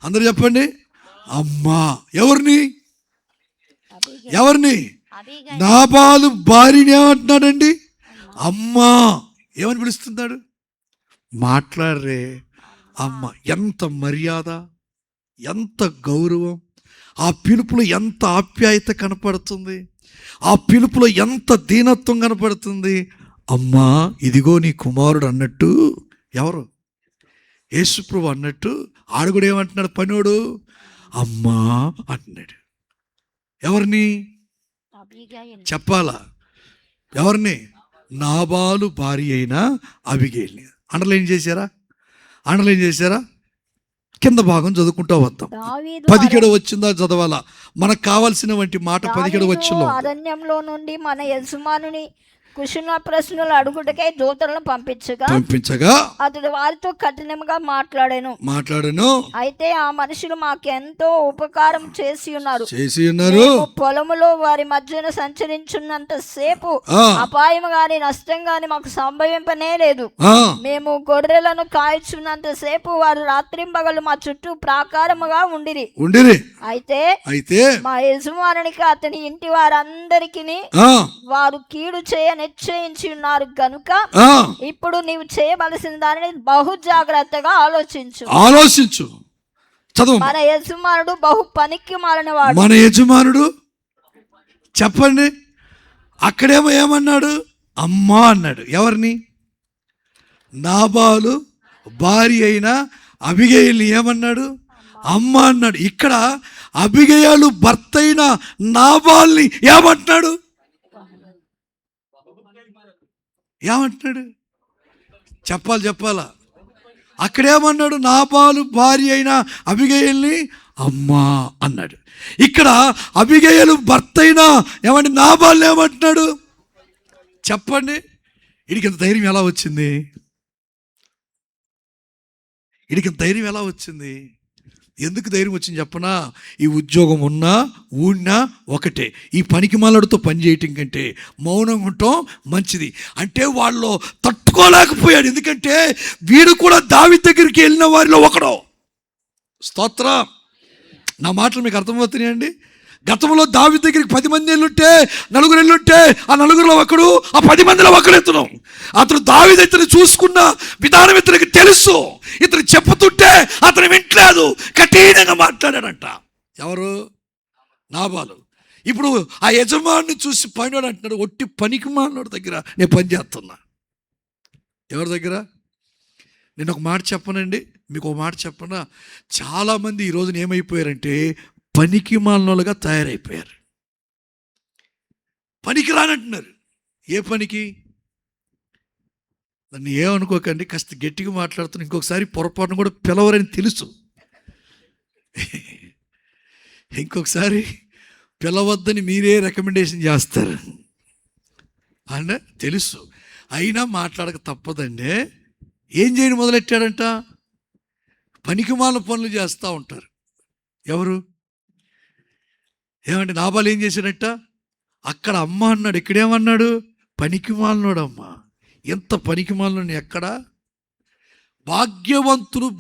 అందరు చెప్పండి. అమ్మా. ఎవరిని? నాబాలు భార్యని ఏమంటున్నాడండి? అమ్మా. ఏమని పిలుస్తున్నాడు? మాట్లాడరే అమ్మ. ఎంత మర్యాద, ఎంత గౌరవం! ఆ పిలుపులో ఎంత ఆప్యాయత కనపడుతుంది, ఆ పిలుపులో ఎంత దీనత్వం కనపడుతుంది. అమ్మా, ఇదిగో నీ కుమారుడు అన్నట్టు. ఎవరు? యేసుప్రభు అన్నట్టు ఆడు కూడా ఏమంటున్నాడు? పనోడు అమ్మా అంటున్నాడు. ఎవరిని చెప్పాలా? ఎవరిని? నాబాలు భార్య అయిన అబీగయిల్ని. అండర్లైన్ చేశారా? కింద భాగం చదువుకుంటూ వద్దాం. 17 వచ్చిందా చదవాలా? మనకు కావాల్సిన వంటి మాట 17 వచ్చిందో. అరణ్యంలో నుండి మన యజమానుని కుశల ప్రశ్నలు అడుగుటకై దూతలను పంపించగా అతడు వారితో కఠినంగా మాట్లాడాను. అయితే ఆ మనుషులు మాకెంతో ఉపకారం చేసి ఉన్నారు. పొలములో వారి మధ్యన సంచరించున్నంత సేపు అపాయం గాని నష్టం గాని మాకు సంభవింపనే లేదు. మేము గొర్రెలను కాల్చున్నంత సేపు వారు రాత్రింబగలు మా చుట్టూ ప్రాకారముగా ఉండిరి. అయితే మా యజమానునికి అతని ఇంటి వారందరికీ వారు కీడు చేయ నిశ్చయించి ఉన్నారు గనుక ఇప్పుడు నీవు చేయవలసిన దానిని బహు జాగ్రత్తగా ఆలోచించు. చదువు. మన యజమానుడు బహు పనికి మాలినవాడు. మన యజమానుడు చెప్పండి. అక్కడేమో ఏమన్నాడు? అమ్మా అన్నాడు. ఎవరిని? నాబాలు భార్య అయిన అబీగయిల్ని ఏమన్నాడు? అమ్మ అన్నాడు. ఇక్కడ అబీగయలు భర్త అయిన నాబాల్ని ఏమంటున్నాడు? చెప్పాలా? అక్కడేమన్నాడు? నాబాలు భార్య అయిన అబీగయిల్ని అమ్మా అన్నాడు. ఇక్కడ అబీగయలు భర్త అయిన ఏమంటే నాబాల్ని ఏమంటున్నాడు? చెప్పండి. వీడికి ధైర్యం ఎలా వచ్చింది? ఎందుకు ధైర్యం వచ్చింది చెప్పనా? ఈ ఉద్యోగం ఉన్నా ఊడినా ఒకటే. ఈ పనికి మాలడితో పని చేయటం కంటే మౌనంగా ఉండటం మంచిది. అంటే వాళ్ళు తట్టుకోలేకపోయాడు. ఎందుకంటే వీడు కూడా దావీదు దగ్గరికి వెళ్ళిన వారిలో ఒకడు. స్తోత్రం. నా మాటలు మీకు అర్థమవుతున్నాయండి? గతంలో దావీదు దగ్గరికి 10 మంది వెళ్ళుంటే, 9 వెళ్ళుంటే ఆ 9లో ఒకడు, ఆ 10 మందిలో ఒకడు ఎత్తును. అతను దావీదు ఇతను చూసుకున్న విధానం ఇతనికి తెలుసు. ఇతను చెప్పుతుంటే అతను వింటలేదు, కఠినంగా మాట్లాడాడంట. ఎవరు? నాబాలు. ఇప్పుడు ఆ యజమాని చూసి పనివాడు అంటున్నాడు, ఒట్టి పనికి మాలినోడి దగ్గర నేను పని చేస్తున్నా. ఎవరి దగ్గర? నేను ఒక మాట చెప్పనండి, మీకు ఒక మాట చెప్పనా? చాలామంది ఈ రోజున ఏమైపోయారంటే పనికి మాలినోళ్ళుగా తయారైపోయారు. పనికి రానంటున్నారు. ఏ పనికి? నన్ను ఏమనుకోకండి, కాస్త గట్టిగా మాట్లాడుతున్నా. ఇంకొకసారి పొరపాటును కూడా పిలవరని తెలుసు. ఇంకొకసారి పిలవద్దని మీరే రికమెండేషన్ చేస్తారు అంటే తెలుసు. అయినా మాట్లాడక తప్పదండి. ఏం చేయని మొదలెట్టాడంట? పనికిమాలిన పనులు చేస్తూ ఉంటారు. ఎవరు? ఏమంటే నాబాలు ఏం చేశాడట? అక్కడ అమ్మ అన్నాడు, ఇక్కడేమన్నాడు? పనికిమాలినోడు అమ్మ. ఎంత పనికిమాలినోడు ఎక్కడ?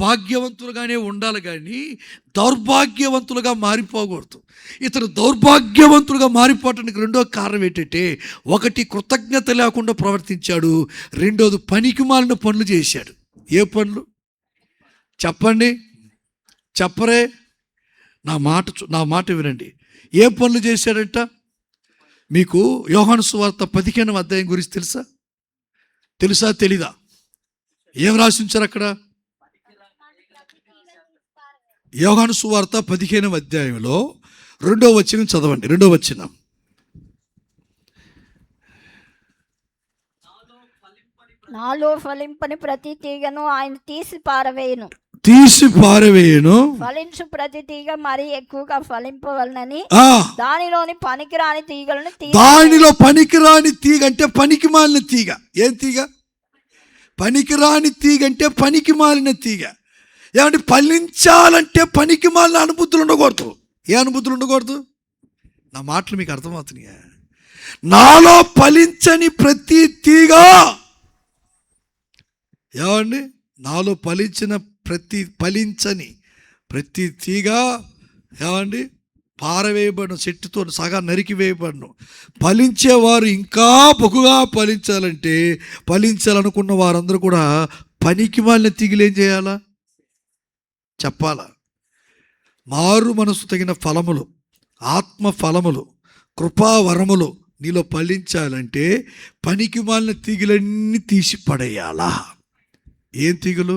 భాగ్యవంతులుగానే ఉండాలి కానీ దౌర్భాగ్యవంతులుగా మారిపోకూడదు. ఇతను దౌర్భాగ్యవంతులుగా మారిపోవటానికి రెండో కారణం ఏంటంటే, ఒకటి కృతజ్ఞత లేకుండా ప్రవర్తించాడు, రెండోది పనికిమాలిన పనులు చేశాడు. ఏ పనులు చెప్పండి? చెప్పరే? నా మాట వినండి. ఏ పనులు చేశాడంట? మీకు యోహాను సువార్త 15వ అధ్యాయం గురించి తెలుసా తెలీదా? ఏం రాసి ఉంచారు అక్కడ? యోహాను సువార్త 15వ అధ్యాయంలో 2వ వచనం చదవండి. 2వ వచనం. నాలో ఫలింపని ప్రతి తీగను ఆయన తీసి పారవేయును. ఫలించు ప్రతి తీగ మరి ఎక్కువగా ఫలింపవలనని దానిలోని పనికిరాని తీగలను దానిలో పనికిరాని తీగ అంటే పనికి మాలిన తీగ. ఏం తీగ? పనికిరాని తీగ అంటే పనికి మాలిన తీగ. ఏమంటే ఫలించాలంటే పనికి మాలిన అనుభూతులు ఉండకూడదు. ఏ అనుభూతులు ఉండకూడదు? నా మాటలు మీకు అర్థమవుతున్నాయా? నాలో ఫలించని ప్రతి తీగ, ఏమండి, నాలో ఫలించని ప్రతి తీగ ఏమండి పారవేయబడను, చెట్టుతో సగా నరికి వేయబడను. ఫలించేవారు ఇంకా బహుగా ఫలించాలంటే ఫలించాలనుకున్న వారందరూ కూడా పనికి మాలిన తీగలు ఏం చేయాలా? చెప్పాలా? మారు మనసు తగిన ఫలములు, ఆత్మ ఫలములు, కృపావరములు నీలో ఫలించాలంటే పనికి మాలిన తీగలన్నీ తీసి పడేయాలా? ఏం తీగలు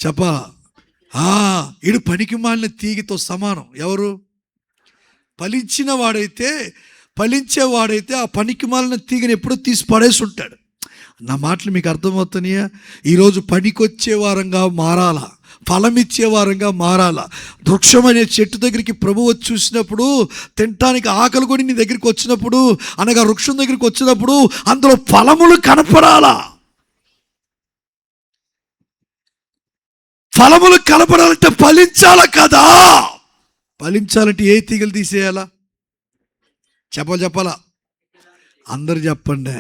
చెప్పాలా? ఇడు పనికి మాలిన తీగతో సమానం. ఎవరు? ఫలించేవాడైతే ఆ పనికి మాలిన తీగని ఎప్పుడో తీసి పడేసి ఉంటాడు. నా మాటలు మీకు అర్థమవుతున్నాయా? ఈరోజు పనికొచ్చే వారంగా మారాలా, ఫలమిచ్చే వారంగా మారాలా. వృక్షం అనే చెట్టు దగ్గరికి ప్రభువు వచ్చి చూసినప్పుడు, తినటానికి ఆకలి కూడా నీ దగ్గరికి వచ్చినప్పుడు, అనగా వృక్షం దగ్గరికి వచ్చినప్పుడు అందులో ఫలములు కనపడాలా. ఫలములు కనపడాలంటే ఫలించాలా కదా? ఫలించాలంటే ఏ తీగలు తీసేయాలా? చెప్పాలా? అందరు చెప్పండి.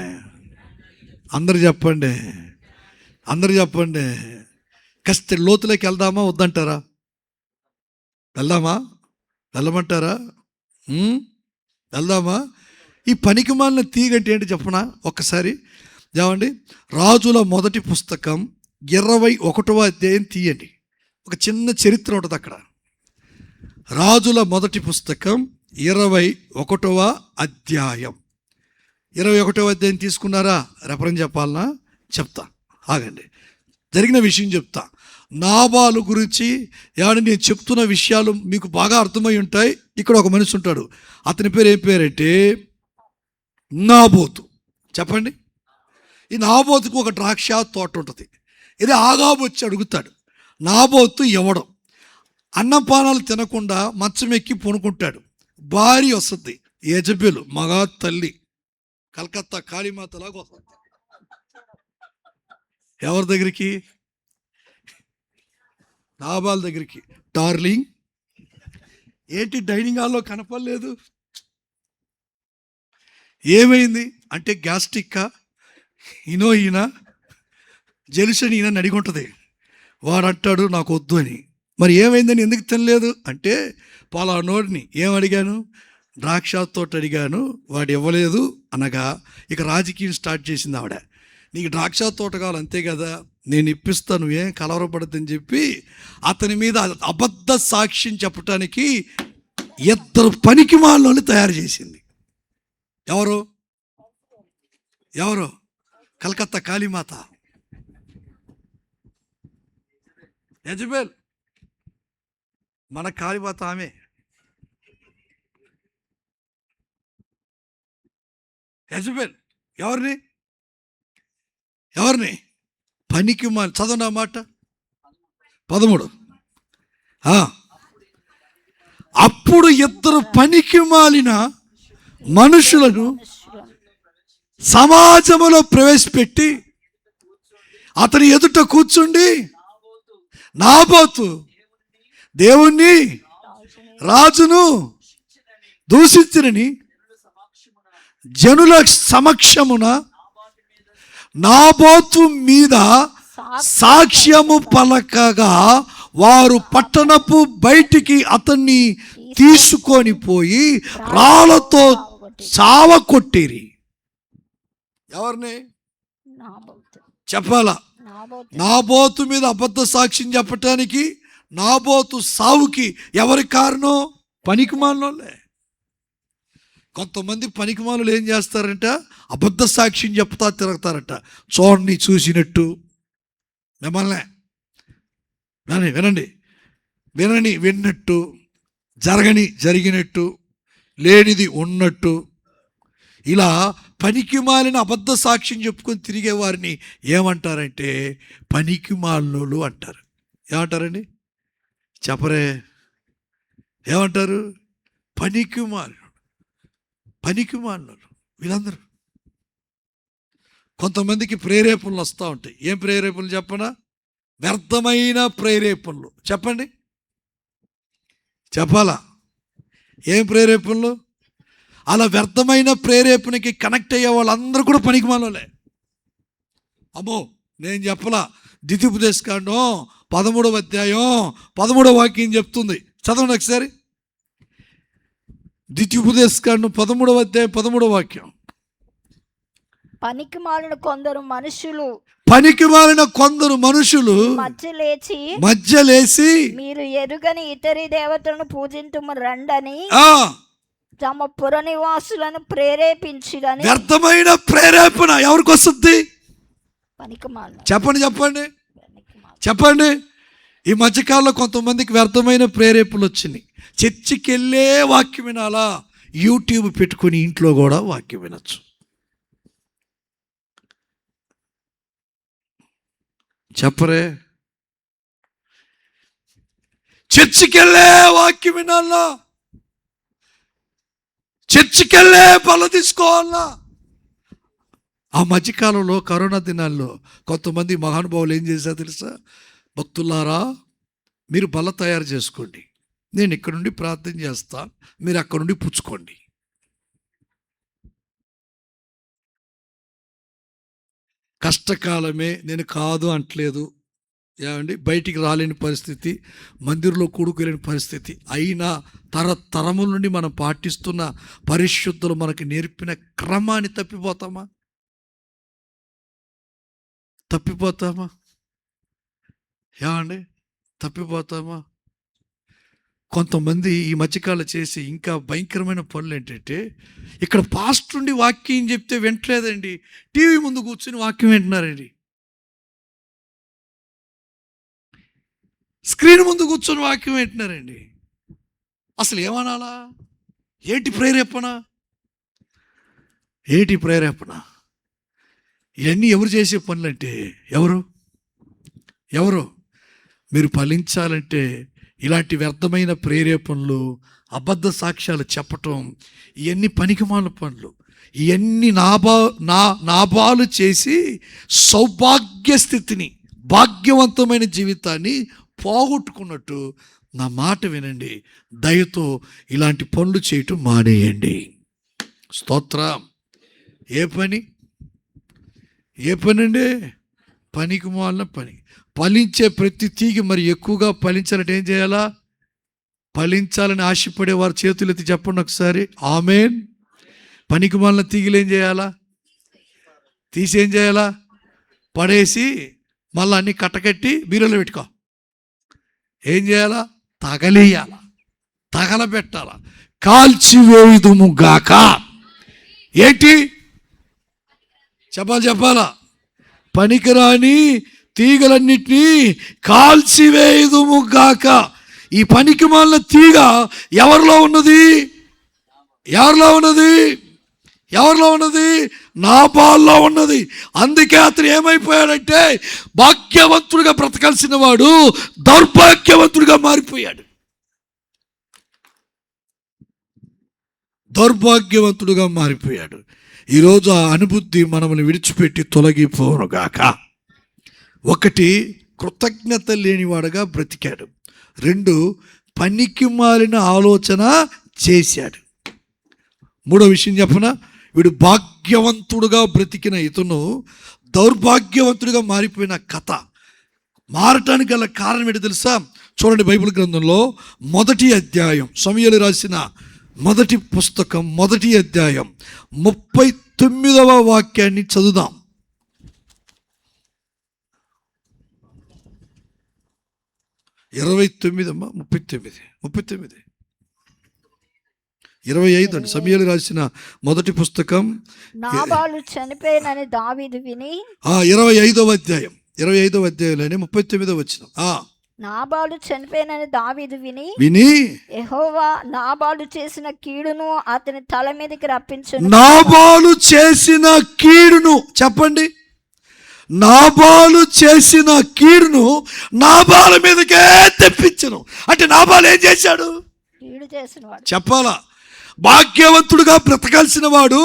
కాస్త లోతులోకి వెళ్దామా వద్దంటారా? వెళ్ళమంటారా? వెళ్దామా? ఈ పనికి మాలిన తీగ అంటే ఏంటి చెప్పనా? ఒక్కసారి ఏమండి, రాజుల మొదటి పుస్తకం 21వ అధ్యాయం తీయండి. ఒక చిన్న చరిత్ర ఉంటుంది అక్కడ. రాజుల మొదటి పుస్తకం 21వ అధ్యాయం. 21వ అధ్యాయం తీసుకున్నారా? రెఫరెన్స్ చెప్పాలనా? చెప్తా, ఆగండి. జరిగిన విషయం చెప్తా. నాబాలు గురించి ఏమంటే నేను చెప్తున్న విషయాలు మీకు బాగా అర్థమై ఉంటాయి. ఇక్కడ ఒక మనిషి ఉంటాడు, అతని పేరు ఏం పేరంటే నాబోతు. చెప్పండి. ఈ నాబోతుకు ఒక ద్రాక్ష తోట ఉంటుంది. ఇది ఆగాబు వచ్చి అడుగుతాడు. నాబోతు ఎవడం అన్నపానాలు తినకుండా మంచం ఎక్కి పొనుకుంటాడు. భార్య వస్తుంది, యెజబెలు, మగా తల్లి, కలకత్తా కాళీమాతలాగా వస్తుంది. ఎవరి దగ్గరికి? నాబాల్ దగ్గరికి. డార్లింగ్, ఏంటి డైనింగ్ హాల్లో కనపడలేదు? ఏమైంది అంటే గ్యాస్ట్రిక్కా, ఈయన జెలుసని ఈయన అడిగుంటుంది. వాడు అంటాడు నాకు వద్దు అని. మరి ఏమైందని ఎందుకు తినలేదు అంటే, పలానోడిని ఏం అడిగాను? ద్రాక్ష తోట అడిగాను, వాడు ఇవ్వలేదు అనగా ఇక రాజకీయం స్టార్ట్ చేసింది ఆవిడ. నీకు ద్రాక్ష తోట కావాలి అంతే కదా, నేను ఇప్పిస్తాను, ఏం కలవరపడద్దని చెప్పి అతని మీద అబద్ధ సాక్ష్యం చెప్పటానికి 2 పనికిమాలినోళ్ళని తయారు చేసింది. ఎవరు? కలకత్తా కాళీమాత, యెజబెల్. మన కాళీమాత ఆమె. యెజబెల్ ఎవరిని పనికిమాలి. చదవండి ఆ మాట. 13. అప్పుడు 2 పనికిమాలిన మనుషులను సమాజంలో ప్రవేశపెట్టి అతని ఎదుట కూర్చుండి నాబోతు దేవుణ్ణి రాజును దూషించినని జనుల సమక్షమున నాబోతు మీద సాక్ష్యము పలకగా వారు పట్టణపు బయటికి అతన్ని తీసుకొని పోయి రాళ్లతో చావకొట్టిరి. ఎవరిని చెప్పాలా? నాబోతు మీద అబద్ధ సాక్ష్యం చెప్పటానికి, నాబోతు సావుకి ఎవరి కారణం? పనికిమాలినోళ్ళే. కొంతమంది పనికిమాలులు ఏం చేస్తారంట? అబద్ధ సాక్ష్యం చెప్తా తిరుగుతారట. చూడండి చూసినట్టు, మిమ్మల్ని వినండి వినని విన్నట్టు, జరిగినట్టు, లేనిది ఉన్నట్టు, ఇలా పనికిమాలిన అబద్ధ సాక్ష్యం చెప్పుకొని తిరిగే వారిని ఏమంటారంటే పనికిమాలినోళ్ళు అంటారు. ఏమంటారండి? చెప్పరే, ఏమంటారు? పనికిమాలినోళ్ళు వీళ్ళందరూ. కొంతమందికి ప్రేరేపణలు వస్తూ ఉంటాయి. ఏం ప్రేరేపణలు చెప్పనా? వ్యర్థమైన ప్రేరేపణలు. చెప్పండి, చెప్పాలా? ఏం ప్రేరేపణలు? అలా వ్యర్థమైన ప్రేరేపణకి కనెక్ట్ అయ్యే వాళ్ళందరూ కూడా పనికిమాలోలే. అమ్మో, నేను చెప్పలా, ద్వితీయోపదేశకాండం 13వ అధ్యాయం 13వ వాక్యం చెప్తుంది. చదవండి ఒకసారి. ద్వితీయోపదేశకాండం 13వ అధ్యాయం 13వ వాక్యం. పనికిమాలిన కొందరు మనుషులు మధ్య లేచి మీరు ఎరుగని ఇతరి దేవతలను పూజింతుము రండని తమ పుర నివాసులను ప్రేరేపించిరని. వ్యర్థమైన ప్రేరేపణ ఎవరికి వస్తుంది? చెప్పండి. ఈ మధ్యకాలంలో కొంతమందికి వ్యర్థమైన ప్రేరేపణలు వచ్చినాయి. చర్చికి వెళ్ళే వాక్యం వినాలా? యూట్యూబ్ పెట్టుకుని ఇంట్లో కూడా వాక్యం వినొచ్చు. చెప్పరే, చర్చికెళ్ళే వాక్యం వినాలా? చర్చికెళ్ళే బల తీసుకోవాలా? ఆ మధ్యకాలంలో కరోనా దినాల్లో కొంతమంది మహానుభావులు ఏం చేశారో తెలుసా? భక్తులారా, మీరు బల తయారు చేసుకోండి, నేను ఇక్కడ నుండి ప్రార్థన చేస్తా, మీరు అక్కడ నుండి పుచ్చుకోండి. కష్టకాలమే, నేను కాదు అంటలేదు ఏమండి, బయటికి రాలేని పరిస్థితి, మందిరంలో కూడుకోలేని పరిస్థితి అయినా తరతరముల నుండి మనం పాటిస్తున్న పరిశుద్ధులు మనకు నేర్పిన క్రమాన్ని తప్పిపోతామా? ఏమండి, తప్పిపోతామా? కొంతమంది ఈ మధ్యకాలం చేసి ఇంకా భయంకరమైన పనులు ఏంటంటే, ఇక్కడ పాస్టర్ నుండి వాక్యం చెప్తే వింటలేదండి, టీవీ ముందు కూర్చొని వాక్యం వింటున్నారండి. స్క్రీన్ ముందు కూర్చొని వాక్యం వింటున్నారండి. అసలు ఏమనాలా? ఏంటి ప్రేరేపణ? ఇవన్నీ ఎవరు చేసే పనులంటే ఎవరు? మీరు ఫలించాలంటే ఇలాంటి వ్యర్థమైన ప్రేరేపణలు, అబద్ధ సాక్ష్యాలు చెప్పటం, ఇవన్నీ పనికిమాలిన పనులు. ఇవన్నీ నాబాలు చేసి సౌభాగ్య స్థితిని, భాగ్యవంతమైన జీవితాన్ని పోగొట్టుకున్నట్టు. నా మాట వినండి, దయతో ఇలాంటి పనులు చేయటం మానేయండి. స్తోత్రం. ఏ పని అండి? పనికిమాలిన పని. ఫలించే ప్రతి తీగ మరి ఎక్కువగా ఫలించాలంటే ఏం చేయాలా? ఫలించాలని ఆశపడే వారు చేతులు ఎత్తి చెప్పండి ఒకసారి, ఆమేన్. పనికిమాలిన తీగలు ఏం చేయాలా? తీసేం చేయాలా? పడేసి మళ్ళీ అన్ని కట్టకట్టి బీరులో పెట్టుకో. ఏం చేయాలా? తగలబెట్టాలా, కాల్చివేయుదుము గాక. ఏంటి చెప్పాలా? పనికిరాని తీగలన్నిటినీ కాల్చివేయుదుము గాక. ఈ పనికిమాలిన తీగ ఎవరిలో ఉన్నది? నాబాల్లో ఉన్నది. అందుకే అతను ఏమైపోయాడంటే, భాగ్యవంతుడిగా బ్రతకాల్సిన వాడు దౌర్భాగ్యవంతుడిగా మారిపోయాడు. ఈరోజు ఆ అనుబుద్ధి మనల్ని విడిచిపెట్టి తొలగిపోనుగాక. ఒకటి, కృతజ్ఞత లేనివాడుగా బ్రతికాడు. 2 పనికి మాలిన ఆలోచన చేశాడు. 3వ విషయం చెప్పనా, వీడు భాగ్యవంతుడుగా బ్రతికిన ఇతను దౌర్భాగ్యవంతుడిగా మారిపోయిన కథ. మారటానికి గల కారణం ఏంటి తెలుసా? చూడండి, బైబిల్ గ్రంథంలో 1వ అధ్యాయం, సమూయేలు రాసిన 1వ పుస్తకం 1వ అధ్యాయం 39వ వాక్యాన్ని చదువుదాం. 29 అమ్మా, 39 25 అండి. సమూయేలు రాసిన 1వ పుస్తకం నాబాలు చనిపోయినని దావీదు విని 25వ అధ్యాయం 25వ అధ్యాయంలోనే 39వ వచనం. నాబాలు చనిపోయినని దావీదు విని యెహోవా నాబాలు చేసిన కీడును అతని తల మీదకి రప్పించును. నాబాలు చేసిన కీడును, చెప్పండి, నాబాలు చేసిన కీడును నాబాల మీదకే తెప్పించను. అంటే నాబాలు ఏం చేశాడు? కీడు చేసిన వాడు. చెప్పాలా? భాగ్యవంతుడుగా బ్రతకాల్సిన వాడు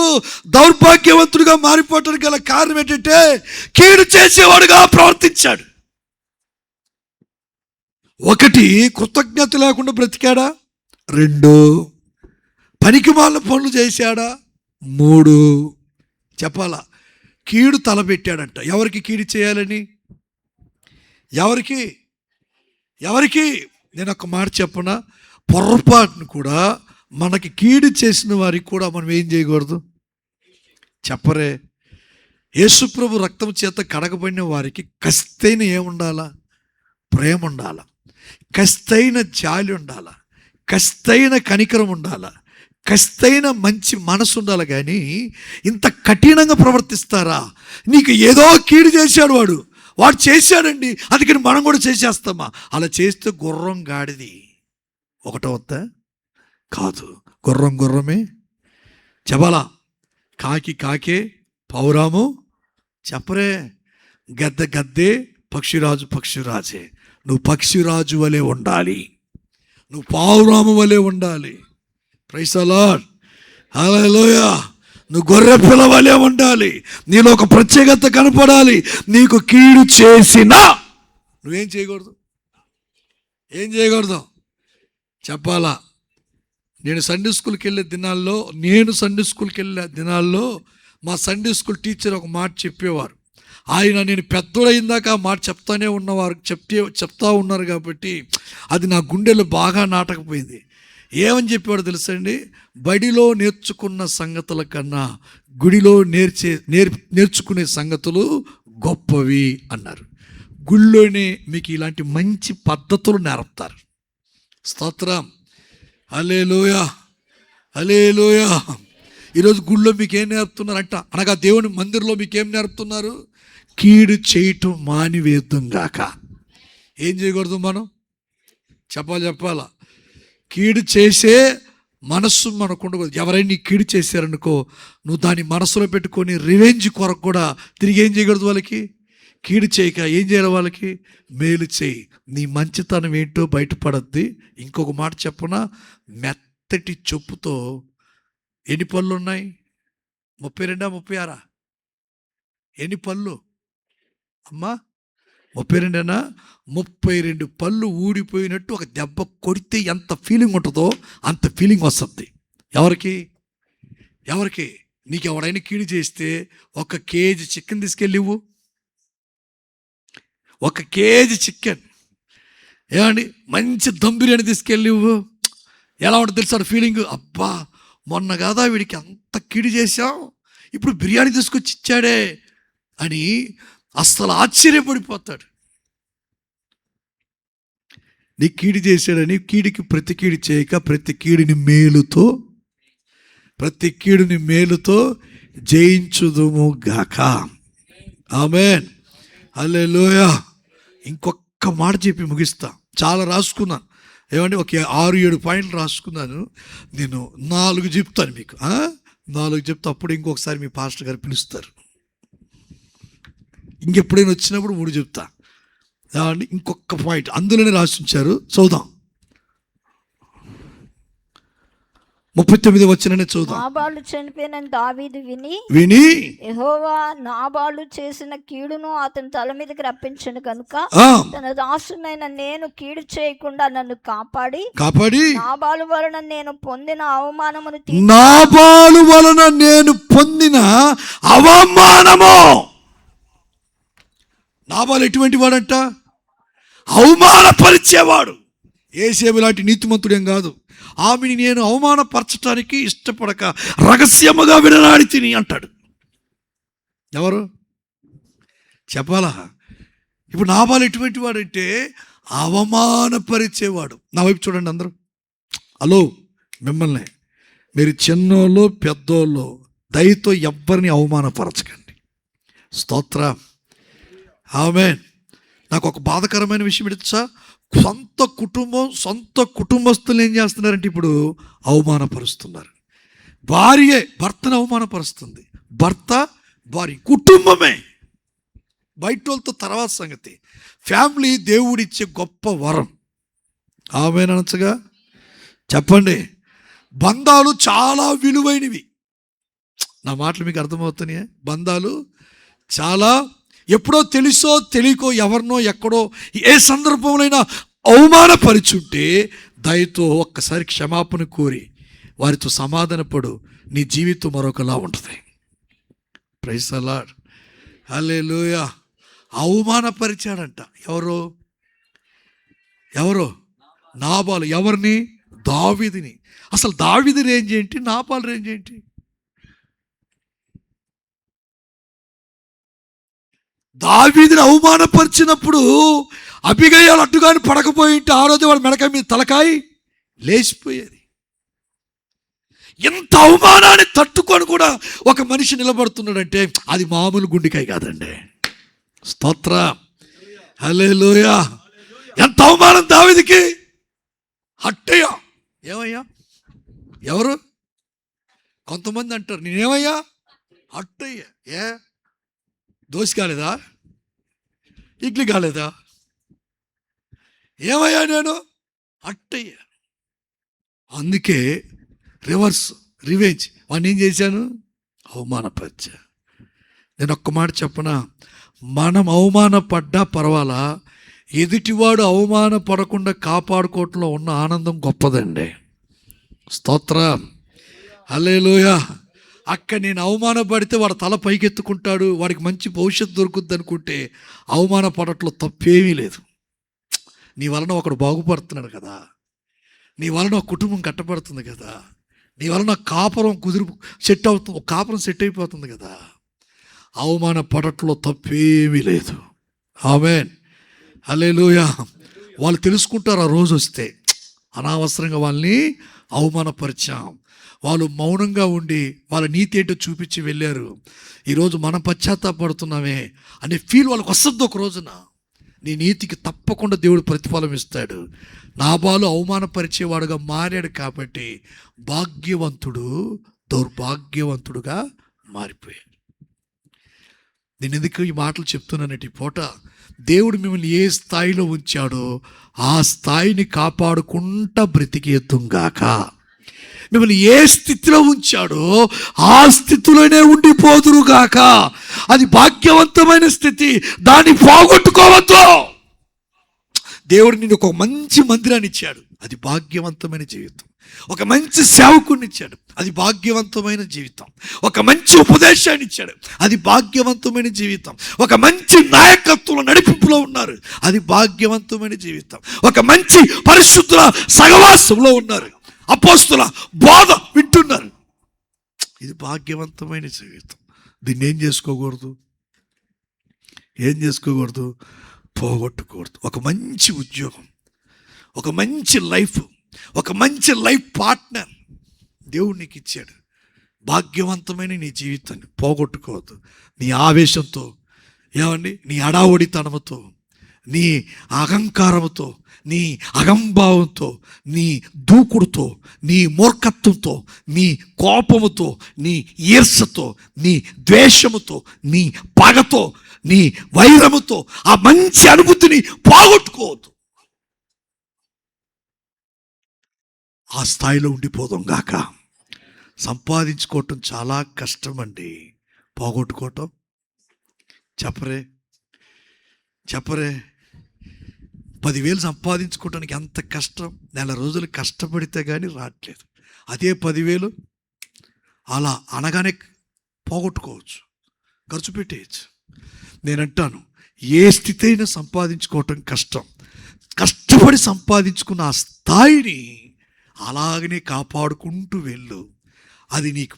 దౌర్భాగ్యవంతుడిగా మారిపోవటానికి గల కారణం ఏంటంటే కీడు చేసేవాడుగా ప్రవర్తించాడు. 1 కృతజ్ఞత లేకుండా బ్రతికాడా? 2 పనికిమాలిన పనులు చేశాడా? 3 చెప్పాలా, కీడు తలపెట్టాడంట. ఎవరికి కీడు చేయాలని? ఎవరికి? నేను ఒక మాట చెప్పనా, పొరపాటును కూడా మనకి కీడు చేసిన వారికి కూడా మనం ఏం చేయకూడదు? చెప్పరే, యేసుప్రభు రక్తం చేత కడగబడిన వారికి కస్తైన ఏముండాలా? ప్రేమ ఉండాలా, కస్తైన జాలి ఉండాలా, కస్తైన కనికరం ఉండాలా, కస్తైన మంచి మనసు ఉండాలి. కానీ ఇంత కఠినంగా ప్రవర్తిస్తారా? నీకు ఏదో కీడు చేశాడు వాడు చేశాడండి, అందుకని మనం కూడా చేసేస్తామా? అలా చేస్తే గుర్రం గాడిది ఒకటవుతా కాదు, గుర్రమే చెప్పాలా, కాకే పౌరాము చెప్పరే, గద్దే పక్షిరాజే. నువ్వు పక్షిరాజు వలె ఉండాలి, నువ్వు పావురాము వలె ఉండాలి. ప్రైజ్ ది లార్డ్, హల్లెలూయా. నువ్వు గొర్రె పిల్ల వలె ఉండాలి, నీలో ఒక ప్రత్యేకత కనపడాలి. నీకు కీడు చేసినా నువ్వేం చేయకూడదు? ఏం చేయకూడదు చెప్పాలా? నేను సండే స్కూల్కి వెళ్ళే దినాల్లో మా సండే స్కూల్ టీచర్ ఒక మాట చెప్పేవారు. ఆయన నేను పెద్దోడైందాక ఆ మాట చెప్తా ఉన్నారు కాబట్టి అది నా గుండెలో బాగా నాటకపోయింది. ఏమని చెప్పేవాడు తెలుసండి? బడిలో నేర్చుకున్న సంగతుల కన్నా గుడిలో నేర్చుకునే సంగతులు గొప్పవి అన్నారు. గుళ్ళోనే మీకు ఇలాంటి మంచి పద్ధతులు నేర్పుతారు. స్తోత్రం, హల్లెలూయా. ఈరోజు గుళ్ళో మీకు ఏం నేర్పుతున్నారంట? అనగా దేవుని మందిరంలో మీకు ఏం నేర్పుతున్నారు? కీడు చేయటం మానివేద్దాం గాక. ఏం చేయకూడదు మనం? చెప్పాలా? కీడు చేసే మనస్సు మనకు ఉండకూడదు. ఎవరైనా నీ కీడు చేశారనుకో, నువ్వు దాన్ని మనసులో పెట్టుకొని రివెంజ్ కొరకు కూడా తిరిగి ఏం చేయకూడదు. వాళ్ళకి కీడు చేయక ఏం చేయాలి? వాళ్ళకి మేలు చేయి. నీ మంచితనం ఏంటో బయటపడద్ది. ఇంకొక మాట చెప్పనా, మెత్తటి చెప్పుతో ఎన్ని పళ్ళు ఉన్నాయి? 32 36 ఎన్ని పళ్ళు అమ్మా? 32 32 పళ్ళు ఊడిపోయినట్టు ఒక దెబ్బ కొడితే ఎంత ఫీలింగ్ ఉంటుందో అంత ఫీలింగ్ వస్తుంది. ఎవరికి? నీకు ఎవడైనా కీడు చేస్తే 1 కేజీ చికెన్ తీసుకెళ్ళి ఇవ్వు. 1 కేజీ చికెన్ ఏమండి, మంచి దమ్ బిర్యానీ తీసుకెళ్ళి ఇవ్వు. ఎలా ఉంటుంది తెలుసా ఫీలింగ్? అబ్బా, మొన్న కాదా వీడికి అంత కీడు చేశాం, ఇప్పుడు బిర్యానీ తీసుకొచ్చి ఇచ్చాడే అని అస్సలు ఆశ్చర్యపడిపోతాడు. నీ కీడు చేశాడని కీడికి ప్రతి కీడు చేయక ప్రతి కీడుని మేలుతో జయించుదుము గాక. ఆమేన్, హల్లెలూయా. ఇంకొక మాట చెప్పి ముగిస్తా. చాలా రాసుకున్నాను, ఏమండి, ఒక 6-7 పాయింట్లు రాసుకున్నాను. నేను 4 చెప్తాను మీకు. 4 చెప్తే అప్పుడు ఇంకొకసారి మీ పాస్టర్ గారు పిలుస్తారు. ఇంకెప్పుడైనా వచ్చినప్పుడు 3 చెప్తా. ఏమండి, ఇంకొక పాయింట్ అందులోనే రాసి ఉంచారు, చదువుదాం. 39 వచనాన్ని చూద్దాం. నాబాలు చనిపోయిన దావీదు విని యెహోవా నాబాలు చేసిన కీడును అతని తల మీదకి రప్పించను కనుక తన దాసునైన నేను కీడు చేయకుండా నన్ను కాపాడి నాబాలు వలన నేను పొందిన అవమానము. నాబాలు ఎటువంటి వాడంట? అవమానపరిచేవాడు. యేసేపు లాంటి నీతిమంతుడేం కాదు. ఆమెని నేను అవమానపరచటానికి ఇష్టపడక రహస్యముగా విడనాడి తిని అంటాడు. ఎవరు చెప్పాలా? ఇప్పుడు నాబాలు ఎటువంటి వాడంటే అవమానపరిచేవాడు. నా వైపు చూడండి అందరూ. హలో, మిమ్మల్ని మీరు చిన్నోళ్ళు పెద్దోళ్ళు దయతో ఎవ్వరిని అవమానపరచకండి. స్తోత్రం, ఆమేన్. నాకు ఒక బాధకరమైన విషయం ఏంటా? సొంత కుటుంబస్తులు ఏం చేస్తున్నారంటే ఇప్పుడు అవమానపరుస్తున్నారు. భార్యే భర్తను అవమానపరుస్తుంది, భర్త భార్య, కుటుంబమే. బయట వాళ్ళతో తర్వాత సంగతి. ఫ్యామిలీ దేవుడిచ్చే గొప్ప వరం. ఆమేన్ అనొచ్చుగా? చెప్పండి. బంధాలు చాలా విలువైనవి. నా మాటలు మీకు అర్థమవుతున్నాయా? బంధాలు చాలా, ఎప్పుడో తెలుసో తెలియకో ఎవరినో ఎక్కడో ఏ సందర్భంలోనైనా అవమానపరిచుంటే దయతో ఒక్కసారి క్షమాపణ కోరి వారితో సమాధానపడు. నీ జీవితం మరొకలా ఉంటుంది. ప్రైజ్ ది లార్డ్, హల్లెలూయా. అవమానపరిచాడంట. ఎవరో నాబాలు. ఎవరిని? దావీదుని. అసలు దావీదు రేంజ్ ఏంటి, నాబాలు రేంజ్ ఏంటి? దావీదుని అవమానపరిచినప్పుడు అబిగయీలు అడ్డుగాని పడకపోయి ఉంటే ఆ రోజు వాళ్ళ మెడకాయ మీద తలకాయి లేచిపోయేది. ఎంత అవమానాన్ని తట్టుకొని కూడా ఒక మనిషి నిలబడుతున్నాడంటే అది మామూలు గుండెకాయ కాదండి. స్తోత్రం, హల్లెలూయా. ఎంత అవమానం దావీదుకి. హట్టయ్యా. ఏమయ్యా? ఎవరు? కొంతమంది అంటారు నేనేమయ్యా? హట్టయ్యా. దోశ కాలేదా? ఇడ్లీ కాలేదా? ఏమయ్యా నేను? అట్టయ్యా. అందుకే రివెంజ్. వాడిని ఏం చేశాను? అవమానపరిచా. నేను ఒక్క మాట చెప్పనా? మనం అవమానపడ్డా పర్వాలా, ఎదుటివాడు అవమానపడకుండా కాపాడుకోవటంలో ఉన్న ఆనందం గొప్పదండి. స్తోత్రం, హల్లెలూయా. అక్కడ నేను అవమానపడితే వాడు తల పైకెత్తుకుంటాడు, వాడికి మంచి భవిష్యత్తు దొరుకుద్ది అనుకుంటే అవమానపడట్లో తప్పేమీ లేదు. నీ వలన ఒకడు బాగుపడుతున్నాడు కదా, నీ వలన ఒక కుటుంబం కట్టబడుతుంది కదా, నీ వలన కాపురం సెట్ అవుతుంది, కాపురం సెట్ అయిపోతుంది కదా. అవమానపడట్లో తప్పేమీ లేదు. ఆమేన్, హల్లెలూయా. వాళ్ళు తెలుసుకుంటారు ఆ రోజు వస్తే, అనవసరంగా వాళ్ళని అవమానపరిచాం. వాళ్ళు మౌనంగా ఉండి వాళ్ళ నీతి ఏంటో చూపించి వెళ్ళారు. ఈరోజు మనం పశ్చాత్తాపడుతున్నామే అనే ఫీల్ వాళ్ళకి వస్తుంది. ఒక రోజున నీ నీతికి తప్పకుండా దేవుడు ప్రతిఫలం ఇస్తాడు. నాబాలు అవమానపరిచేవాడుగా మారాడు కాబట్టి భాగ్యవంతుడు దౌర్భాగ్యవంతుడుగా మారిపోయాడు. నేను ఎందుకు ఈ మాటలు చెప్తున్నానంటే, ఈ పూట దేవుడు మిమ్మల్ని ఏ స్థాయిలో ఉంచాడో ఆ స్థాయిని కాపాడుకుంటా బ్రతికేద్దుంగాక. మిమ్మల్ని ఏ స్థితిలో ఉంచాడో ఆ స్థితిలోనే ఉండిపోదురుగాక. అది భాగ్యవంతమైన స్థితి, దాన్ని పోగొట్టుకోవద్దు. దేవుడు నిన్ను ఒక మంచి మందిరాన్ని ఇచ్చాడు, అది భాగ్యవంతమైన జీవితం. ఒక మంచి సేవకుడిని ఇచ్చాడు, అది భాగ్యవంతమైన జీవితం. ఒక మంచి ఉపదేశాన్ని ఇచ్చాడు, అది భాగ్యవంతమైన జీవితం. ఒక మంచి నాయకత్వంలో నడిపింపులో ఉన్నారు, అది భాగ్యవంతమైన జీవితం. ఒక మంచి పరిశుద్ధుల సహవాసంలో ఉన్నారు, అపోస్తుల బోధ వింటున్నారు, ఇది భాగ్యవంతమైన జీవితం. దీన్ని ఏం చేసుకోకూడదు, పోగొట్టుకూడదు. ఒక మంచి ఉద్యోగం, ఒక మంచి లైఫ్, ఒక మంచి లైఫ్ పార్ట్నర్ దేవుడు నీకు ఇచ్చాడు. భాగ్యవంతమైన నీ జీవితాన్ని పోగొట్టుకోవద్దు. నీ ఆవేశంతో, నీ హడావుడితనంతో, నీ అహంకారంతో, నీ అహంభావంతో, నీ దూకుడుతో, నీ మూర్ఖత్వంతో, నీ కోపముతో, నీ ఈర్ష్యతో, నీ ద్వేషముతో, నీ పగతో, నీ వైరముతో ఆ మంచి అనుభూతిని పోగొట్టుకోవద్దు. ఆ స్థాయిలో ఉండిపోదాం గాక. సంపాదించుకోవటం చాలా కష్టం అండి. పోగొట్టుకోవటం చెప్పరే 10,000 సంపాదించుకోవటానికి ఎంత కష్టం. నెల రోజులు కష్టపడితే కానీ రావట్లేదు. అదే 10,000 అలా అనగానే పోగొట్టుకోవచ్చు, ఖర్చు పెట్టేయచ్చు. నేనంటాను, ఏ స్థితి అయినా సంపాదించుకోవటం కష్టం. కష్టపడి సంపాదించుకున్న ఆ స్థాయిని అలాగనే కాపాడుకుంటూ వెళ్ళు. అది నీకు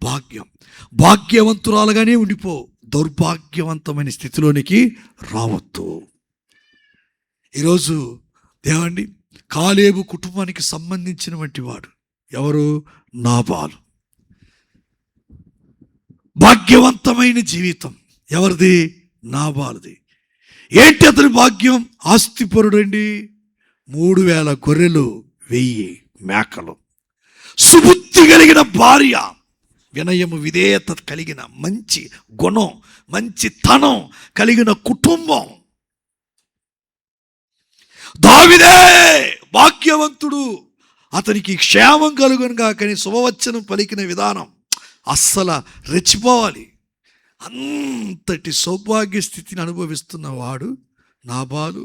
భాగ్యం. భాగ్యవంతురాలుగానే ఉండిపో. దౌర్భాగ్యవంతమైన స్థితిలోనికి రావద్దు. ఈరోజు దేవండి, కాలేబు కుటుంబానికి సంబంధించినటువంటి వాడు ఎవరు? నాబాలు. భాగ్యవంతమైన జీవితం ఎవరిది? నాబాలుది. ఏంటి అతని భాగ్యం? ఆస్తిపరుడండి. 3,000 గొర్రెలు, 1,000 మేకలు, సుబుద్ధి కలిగిన భార్య, వినయము విధేయత కలిగిన మంచి గుణం, మంచితనం కలిగిన కుటుంబం. దావీదే భాగ్యవంతుడు. అతనికి క్షేమం కలుగునుగా కానీ శుభవచనం పలికిన విధానం అస్సలు రెచ్చిపోవాలి. అంతటి సౌభాగ్య స్థితిని అనుభవిస్తున్నవాడు నాబాలు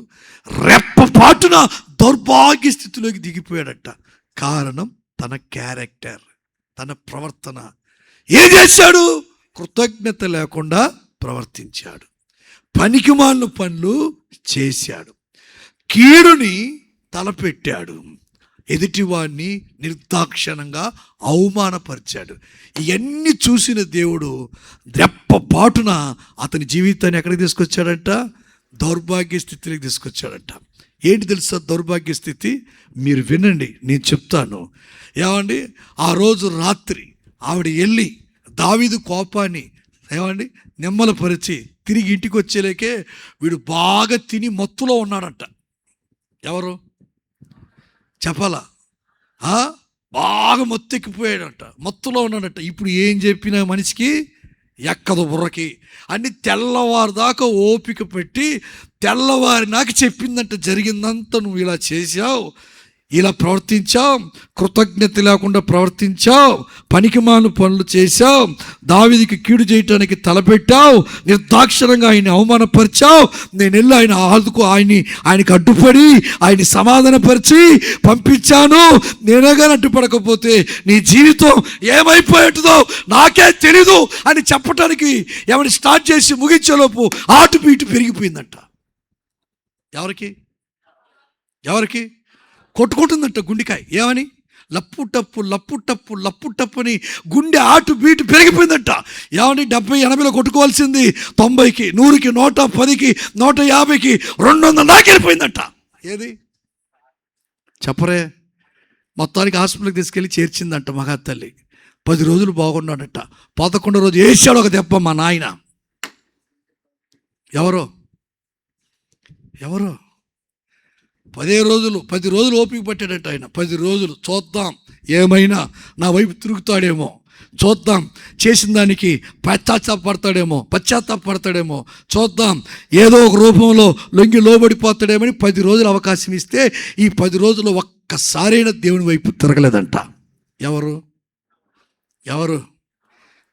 రెప్పపాటున దౌర్భాగ్య స్థితిలోకి దిగిపోయాడట. కారణం తన క్యారెక్టర్, తన ప్రవర్తన. ఏం చేశాడు? కృతజ్ఞత లేకుండా ప్రవర్తించాడు. పనికిమాలిన పనులు చేశాడు. కీడుని తలపెట్టాడు. ఎదుటివాడిని నిర్దాక్షణంగా అవమానపరిచాడు. ఇవన్నీ చూసిన దేవుడు రెప్పపాటున అతని జీవితాన్ని ఎక్కడికి తీసుకొచ్చాడంట? దౌర్భాగ్య స్థితిలోకి తీసుకొచ్చాడంట. ఏంటి తెలుసా దౌర్భాగ్య స్థితి? మీరు వినండి, నేను చెప్తాను. ఏమండి, ఆ రోజు రాత్రి ఆవిడ వెళ్ళి దావీదు కోపాన్ని ఏమండి నెమ్మలపరిచి తిరిగి ఇంటికి వచ్చేలేకే వీడు బాగా తిని మత్తులో ఉన్నాడంట. ఎవరు చెప్పాలా? బాగా మత్తెక్కిపోయాడంట, మత్తులో ఉన్నాడంట. ఇప్పుడు ఏం చెప్పినా మనిషికి ఎక్కదు బుర్రకి. అన్ని తెల్లవారు దాకా ఓపిక పెట్టి తెల్లవారి నాకు చెప్పిందంట, జరిగిందంతా నువ్వు ఇలా చేశావు, ఇలా ప్రవర్తించావు, కృతజ్ఞత లేకుండా ప్రవర్తించావు, పనికిమాలిన పనులు చేశావు, దావీదుకి కీడు చేయటానికి తలపెట్టావు, నిర్దాక్షిణంగా ఆయన్ని అవమానపరిచావు. నేను వెళ్ళి ఆయనకి అడ్డుపడి ఆయన్ని సమాధానపరిచి పంపించాను. నేనే కానీ అడ్డుపడకపోతే నీ జీవితం ఏమైపోయేట్టుదో నాకే తెలీదు అని చెప్పటానికి ఏమైనా స్టార్ట్ చేసి ముగించేలోపు ఆటు బీటు పెరిగిపోయిందంట. ఎవరికి కొట్టుకుంటుందంట గుండెకాయ. ఏమని? లప్పు టప్పు అని గుండె ఆటు బీటు పెరిగిపోయిందంట. ఏమని? 70-80లో కొట్టుకోవాల్సింది 90కి, 100కి, 110కి, 150కి, 200 దాకెళ్ళిపోయిందంట. ఏది చెప్పరే? మొత్తానికి హాస్పిటల్కి తీసుకెళ్ళి చేర్చిందంట మగాతల్లి. 10 రోజులు బాగున్నాడట. 11వ రోజు వేసాడు ఒక దెబ్బ మా నాయన. ఎవరో 10 రోజులు ఓపిక పట్టాడట ఆయన. 10 రోజులు చూద్దాం, ఏమైనా నా వైపు తిరుగుతాడేమో, చూద్దాం చేసిన దానికి పశ్చాత్తాపడతాడేమో, చూద్దాం ఏదో ఒక రూపంలో లొంగి లోబడిపోతాడేమని 10 రోజులు అవకాశం ఇస్తే ఈ 10 రోజులు ఒక్కసారైనా దేవుని వైపు తిరగలేదంట. ఎవరు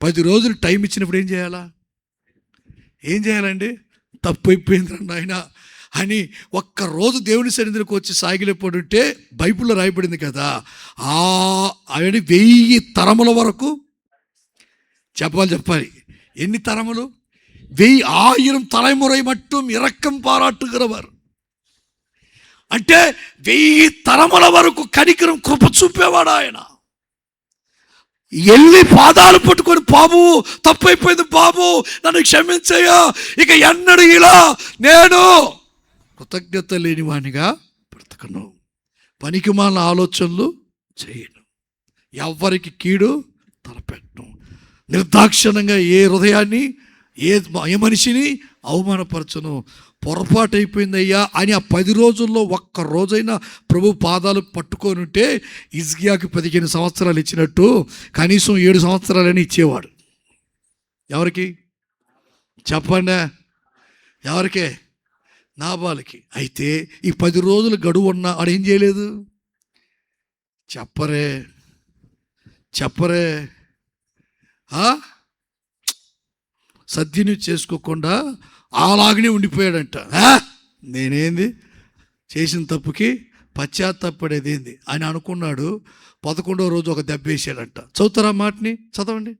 10 రోజులు టైం ఇచ్చినప్పుడు ఏం చేయాలండి? తప్పు అయిపోయింది నాయన అని ఒక్కరోజు దేవుని సన్నిధిలోకి వచ్చి సాగిలిపోతుంటే బైబిల్లో రాయబడింది కదా, అవన్నీ 1000 తరముల వరకు చెప్పాలి. ఎన్ని తరములు? 1000 తలముறை మట్టుం ఇరక్కం పారాట్టుగరవారు. అంటే 1000 తరముల వరకు కనికరం కృప చూపేవాడు ఆయన. ఎల్లి పాదాలు పట్టుకొని, బాబు తప్పైపోయింది బాబు నన్ను క్షమించయ్యా, ఇక ఎన్నడూ ఇలా నేను కృతజ్ఞత లేని వానిగా బ్రతకను, పనికిమాలిన ఆలోచనలు చేయను, ఎవరికి కీడు తలపెట్టను, నిర్దాక్షిణంగా ఏ హృదయాన్ని ఏ మనిషిని అవమానపరచను. పొరపాటు అయిపోయిందయ్యా అని ఆ 10 రోజుల్లో ఒక్క రోజైనా ప్రభు పాదాలు పట్టుకొని ఉంటే హిజ్కియాకి 15 సంవత్సరాలు ఇచ్చినట్టు కనీసం 7 సంవత్సరాలని ఇచ్చేవాడు. ఎవరికి చెప్పండి? ఎవరికే? నాబాలుకి. అయితే ఈ 10 రోజులు గడువు ఉన్నా వాడు ఏం చేయలేదు, చెప్పరే సద్వినియోగం చేసుకోకుండా అలాగనే ఉండిపోయాడంట. నేనేంది చేసిన తప్పుకి పశ్చాత్తాపడేది ఏంది అని అనుకున్నాడు. 11వ రోజు ఒక దెబ్బ వేసాడంట. చదువుతారా మాటని? చదవండి.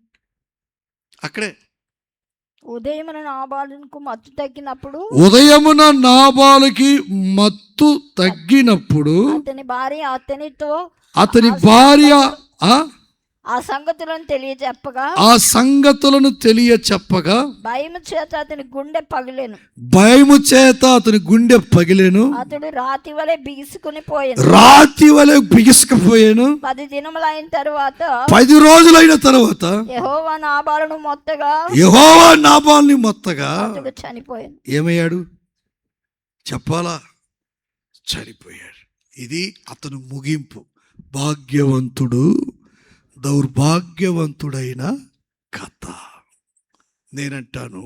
అక్కడే ఉదయమున నాబాలుకు మత్తు తగ్గినప్పుడు అతని భార్య ఆ సంగతులను తెలియచెప్పగా భయము చేత అతని గుండె పగిలెను. అతడు రాతి వలె బిగుసుకుపోయాను. 10 దినములైన తరువాత 10 రోజులైన తర్వాత యెహోవా నాబాలుని మొత్తగా అతడు చనిపోయాను. ఏమయ్యాడు చెప్పాలా? చనిపోయాడు. ఇది అతను ముగింపు. భాగ్యవంతుడు దౌర్భాగ్యవంతుడైన కథ. నేనంటాను,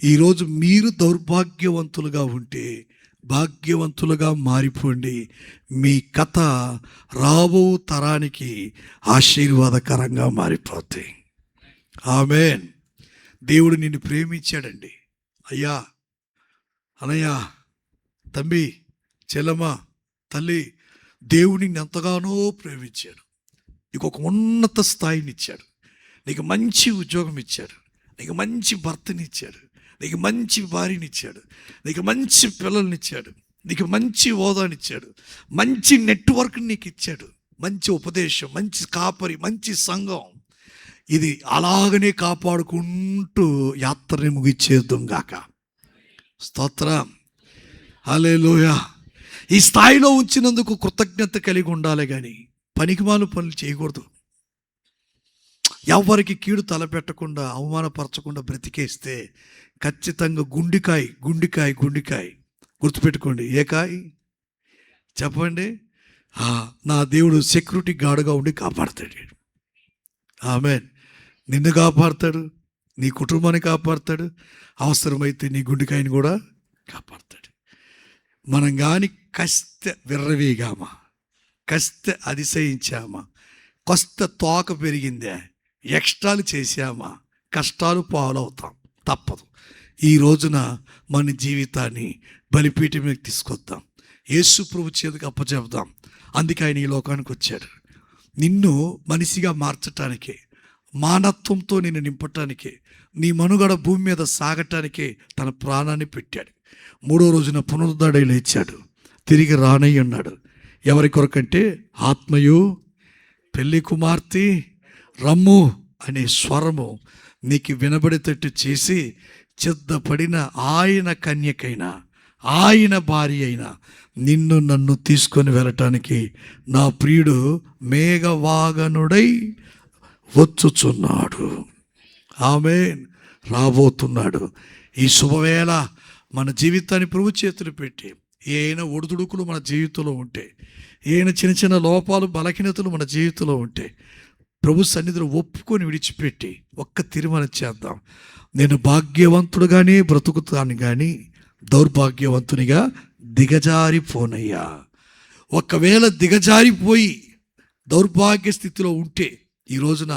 ఈరోజు మీరు దౌర్భాగ్యవంతులుగా ఉంటే భాగ్యవంతులుగా మారిపోండి. మీ కథ రాబో తరానికి ఆశీర్వాదకరంగా మారిపోతాయి. ఆమేన్. దేవుడు నిన్ను ప్రేమించాడండి. అయ్యా, అనయ్య, తమ్మి, చెల్లమ్మ, తల్లి, దేవుడు నిన్ను ఎంతగానో ప్రేమించాడు. నీకు ఒక ఉన్నత స్థాయిని ఇచ్చాడు. నీకు మంచి ఉద్యోగం ఇచ్చాడు. నీకు మంచి భర్తనిచ్చాడు. నీకు మంచి భార్యనిచ్చాడు. నీకు మంచి పిల్లల్నిచ్చాడు. నీకు మంచి హోదానిచ్చాడు. మంచి నెట్వర్క్ నీకు ఇచ్చాడు. మంచి ఉపదేశం, మంచి కాపరి, మంచి సంఘం. ఇది అలాగనే కాపాడుకుంటూ యాత్రని ముగిచ్చేద్దాం గాక. స్తోత్రం. హల్లెలూయా. ఈ స్థాయిలో ఉంచినందుకు కృతజ్ఞత కలిగి ఉండాలి, కానీ పనికిమాల పనులు చేయకూడదు. ఎవరికి కీడు తలపెట్టకుండా అవమానపరచకుండా బ్రతికేస్తే ఖచ్చితంగా గుండికాయ గుర్తుపెట్టుకోండి. ఏ కాయ చెప్పండి? నా దేవుడు సెక్యూరిటీ గార్డుగా ఉండి కాపాడతాడు. ఆమేన్. నిన్ను కాపాడతాడు, నీ కుటుంబాన్ని కాపాడతాడు, అవసరమైతే నీ గుండెకాయని కూడా కాపాడతాడు. మనం కానీ కస్త విర్రవీగామా, కస్త అతిశయించామా, కొస్త తోక పెరిగిందే, ఎక్స్ట్రాలు చేశామా, కష్టాలు పాలవుతాం. తప్పదు. ఈ రోజున మన జీవితాన్ని బలిపీఠం మీద తీసుకొద్దాం. యేసు ప్రభు చేతికి అప్పచెప్దాం. అందుకే ఆయన ఈ లోకానికి వచ్చాడు. నిన్ను మనిషిగా మార్చటానికే, మానత్వంతో నిన్ను నింపటానికే, నీ మనుగడ భూమి మీద సాగటానికే తన ప్రాణాన్ని పెట్టాడు. 3వ రోజున పునరుద్ధరణై లేచాడు. తిరిగి రానై ఉన్నాడు. ఎవరి కొరకంటే ఆత్మయు పెళ్లి కుమార్తె రమ్ము అనే స్వరము నీకు వినబడేటట్టు చేసి సిద్ధపడిన ఆయన కన్యకైనా, ఆయన భార్య అయినా నిన్ను నన్ను తీసుకొని వెళ్ళటానికి నా ప్రియుడు మేఘవాగనుడై వచ్చుచున్నాడు. ఆమేన్. రాబోతున్నాడు. ఈ శుభవేళ మన జీవితాన్ని ప్రభు చేతులు పెట్టి, ఏమైనా ఒడిదుడుకులు మన జీవితంలో ఉంటే, ఏమైనా చిన్న చిన్న లోపాలు బలహీనతలు మన జీవితంలో ఉంటే ప్రభు సన్నిధిలో ఒప్పుకొని విడిచిపెట్టి ఒక్క తీర్మానం చేద్దాం. నేను భాగ్యవంతుడుగానే బ్రతుకుతాను, కానీ దౌర్భాగ్యవంతునిగా దిగజారిపోనయ్యా. ఒకవేళ దిగజారిపోయి దౌర్భాగ్య స్థితిలో ఉంటే ఈ రోజున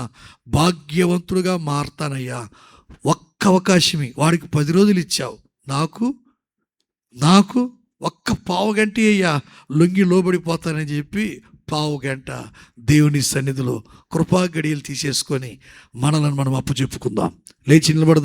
భాగ్యవంతుడుగా మారతానయ్యా. ఒక్క అవకాశమే. వాడికి 10 రోజులు ఇచ్చావు, నాకు ఒక్క పావు గంట అయ్యా, లొంగి లోబడిపోతానని చెప్పి పావు గంట దేవుని సన్నిధిలో కృపా గడియలు తీసేసుకొని మనలను మనం అప్పు చెప్పుకుందాం. లేచి నిలబడదాం.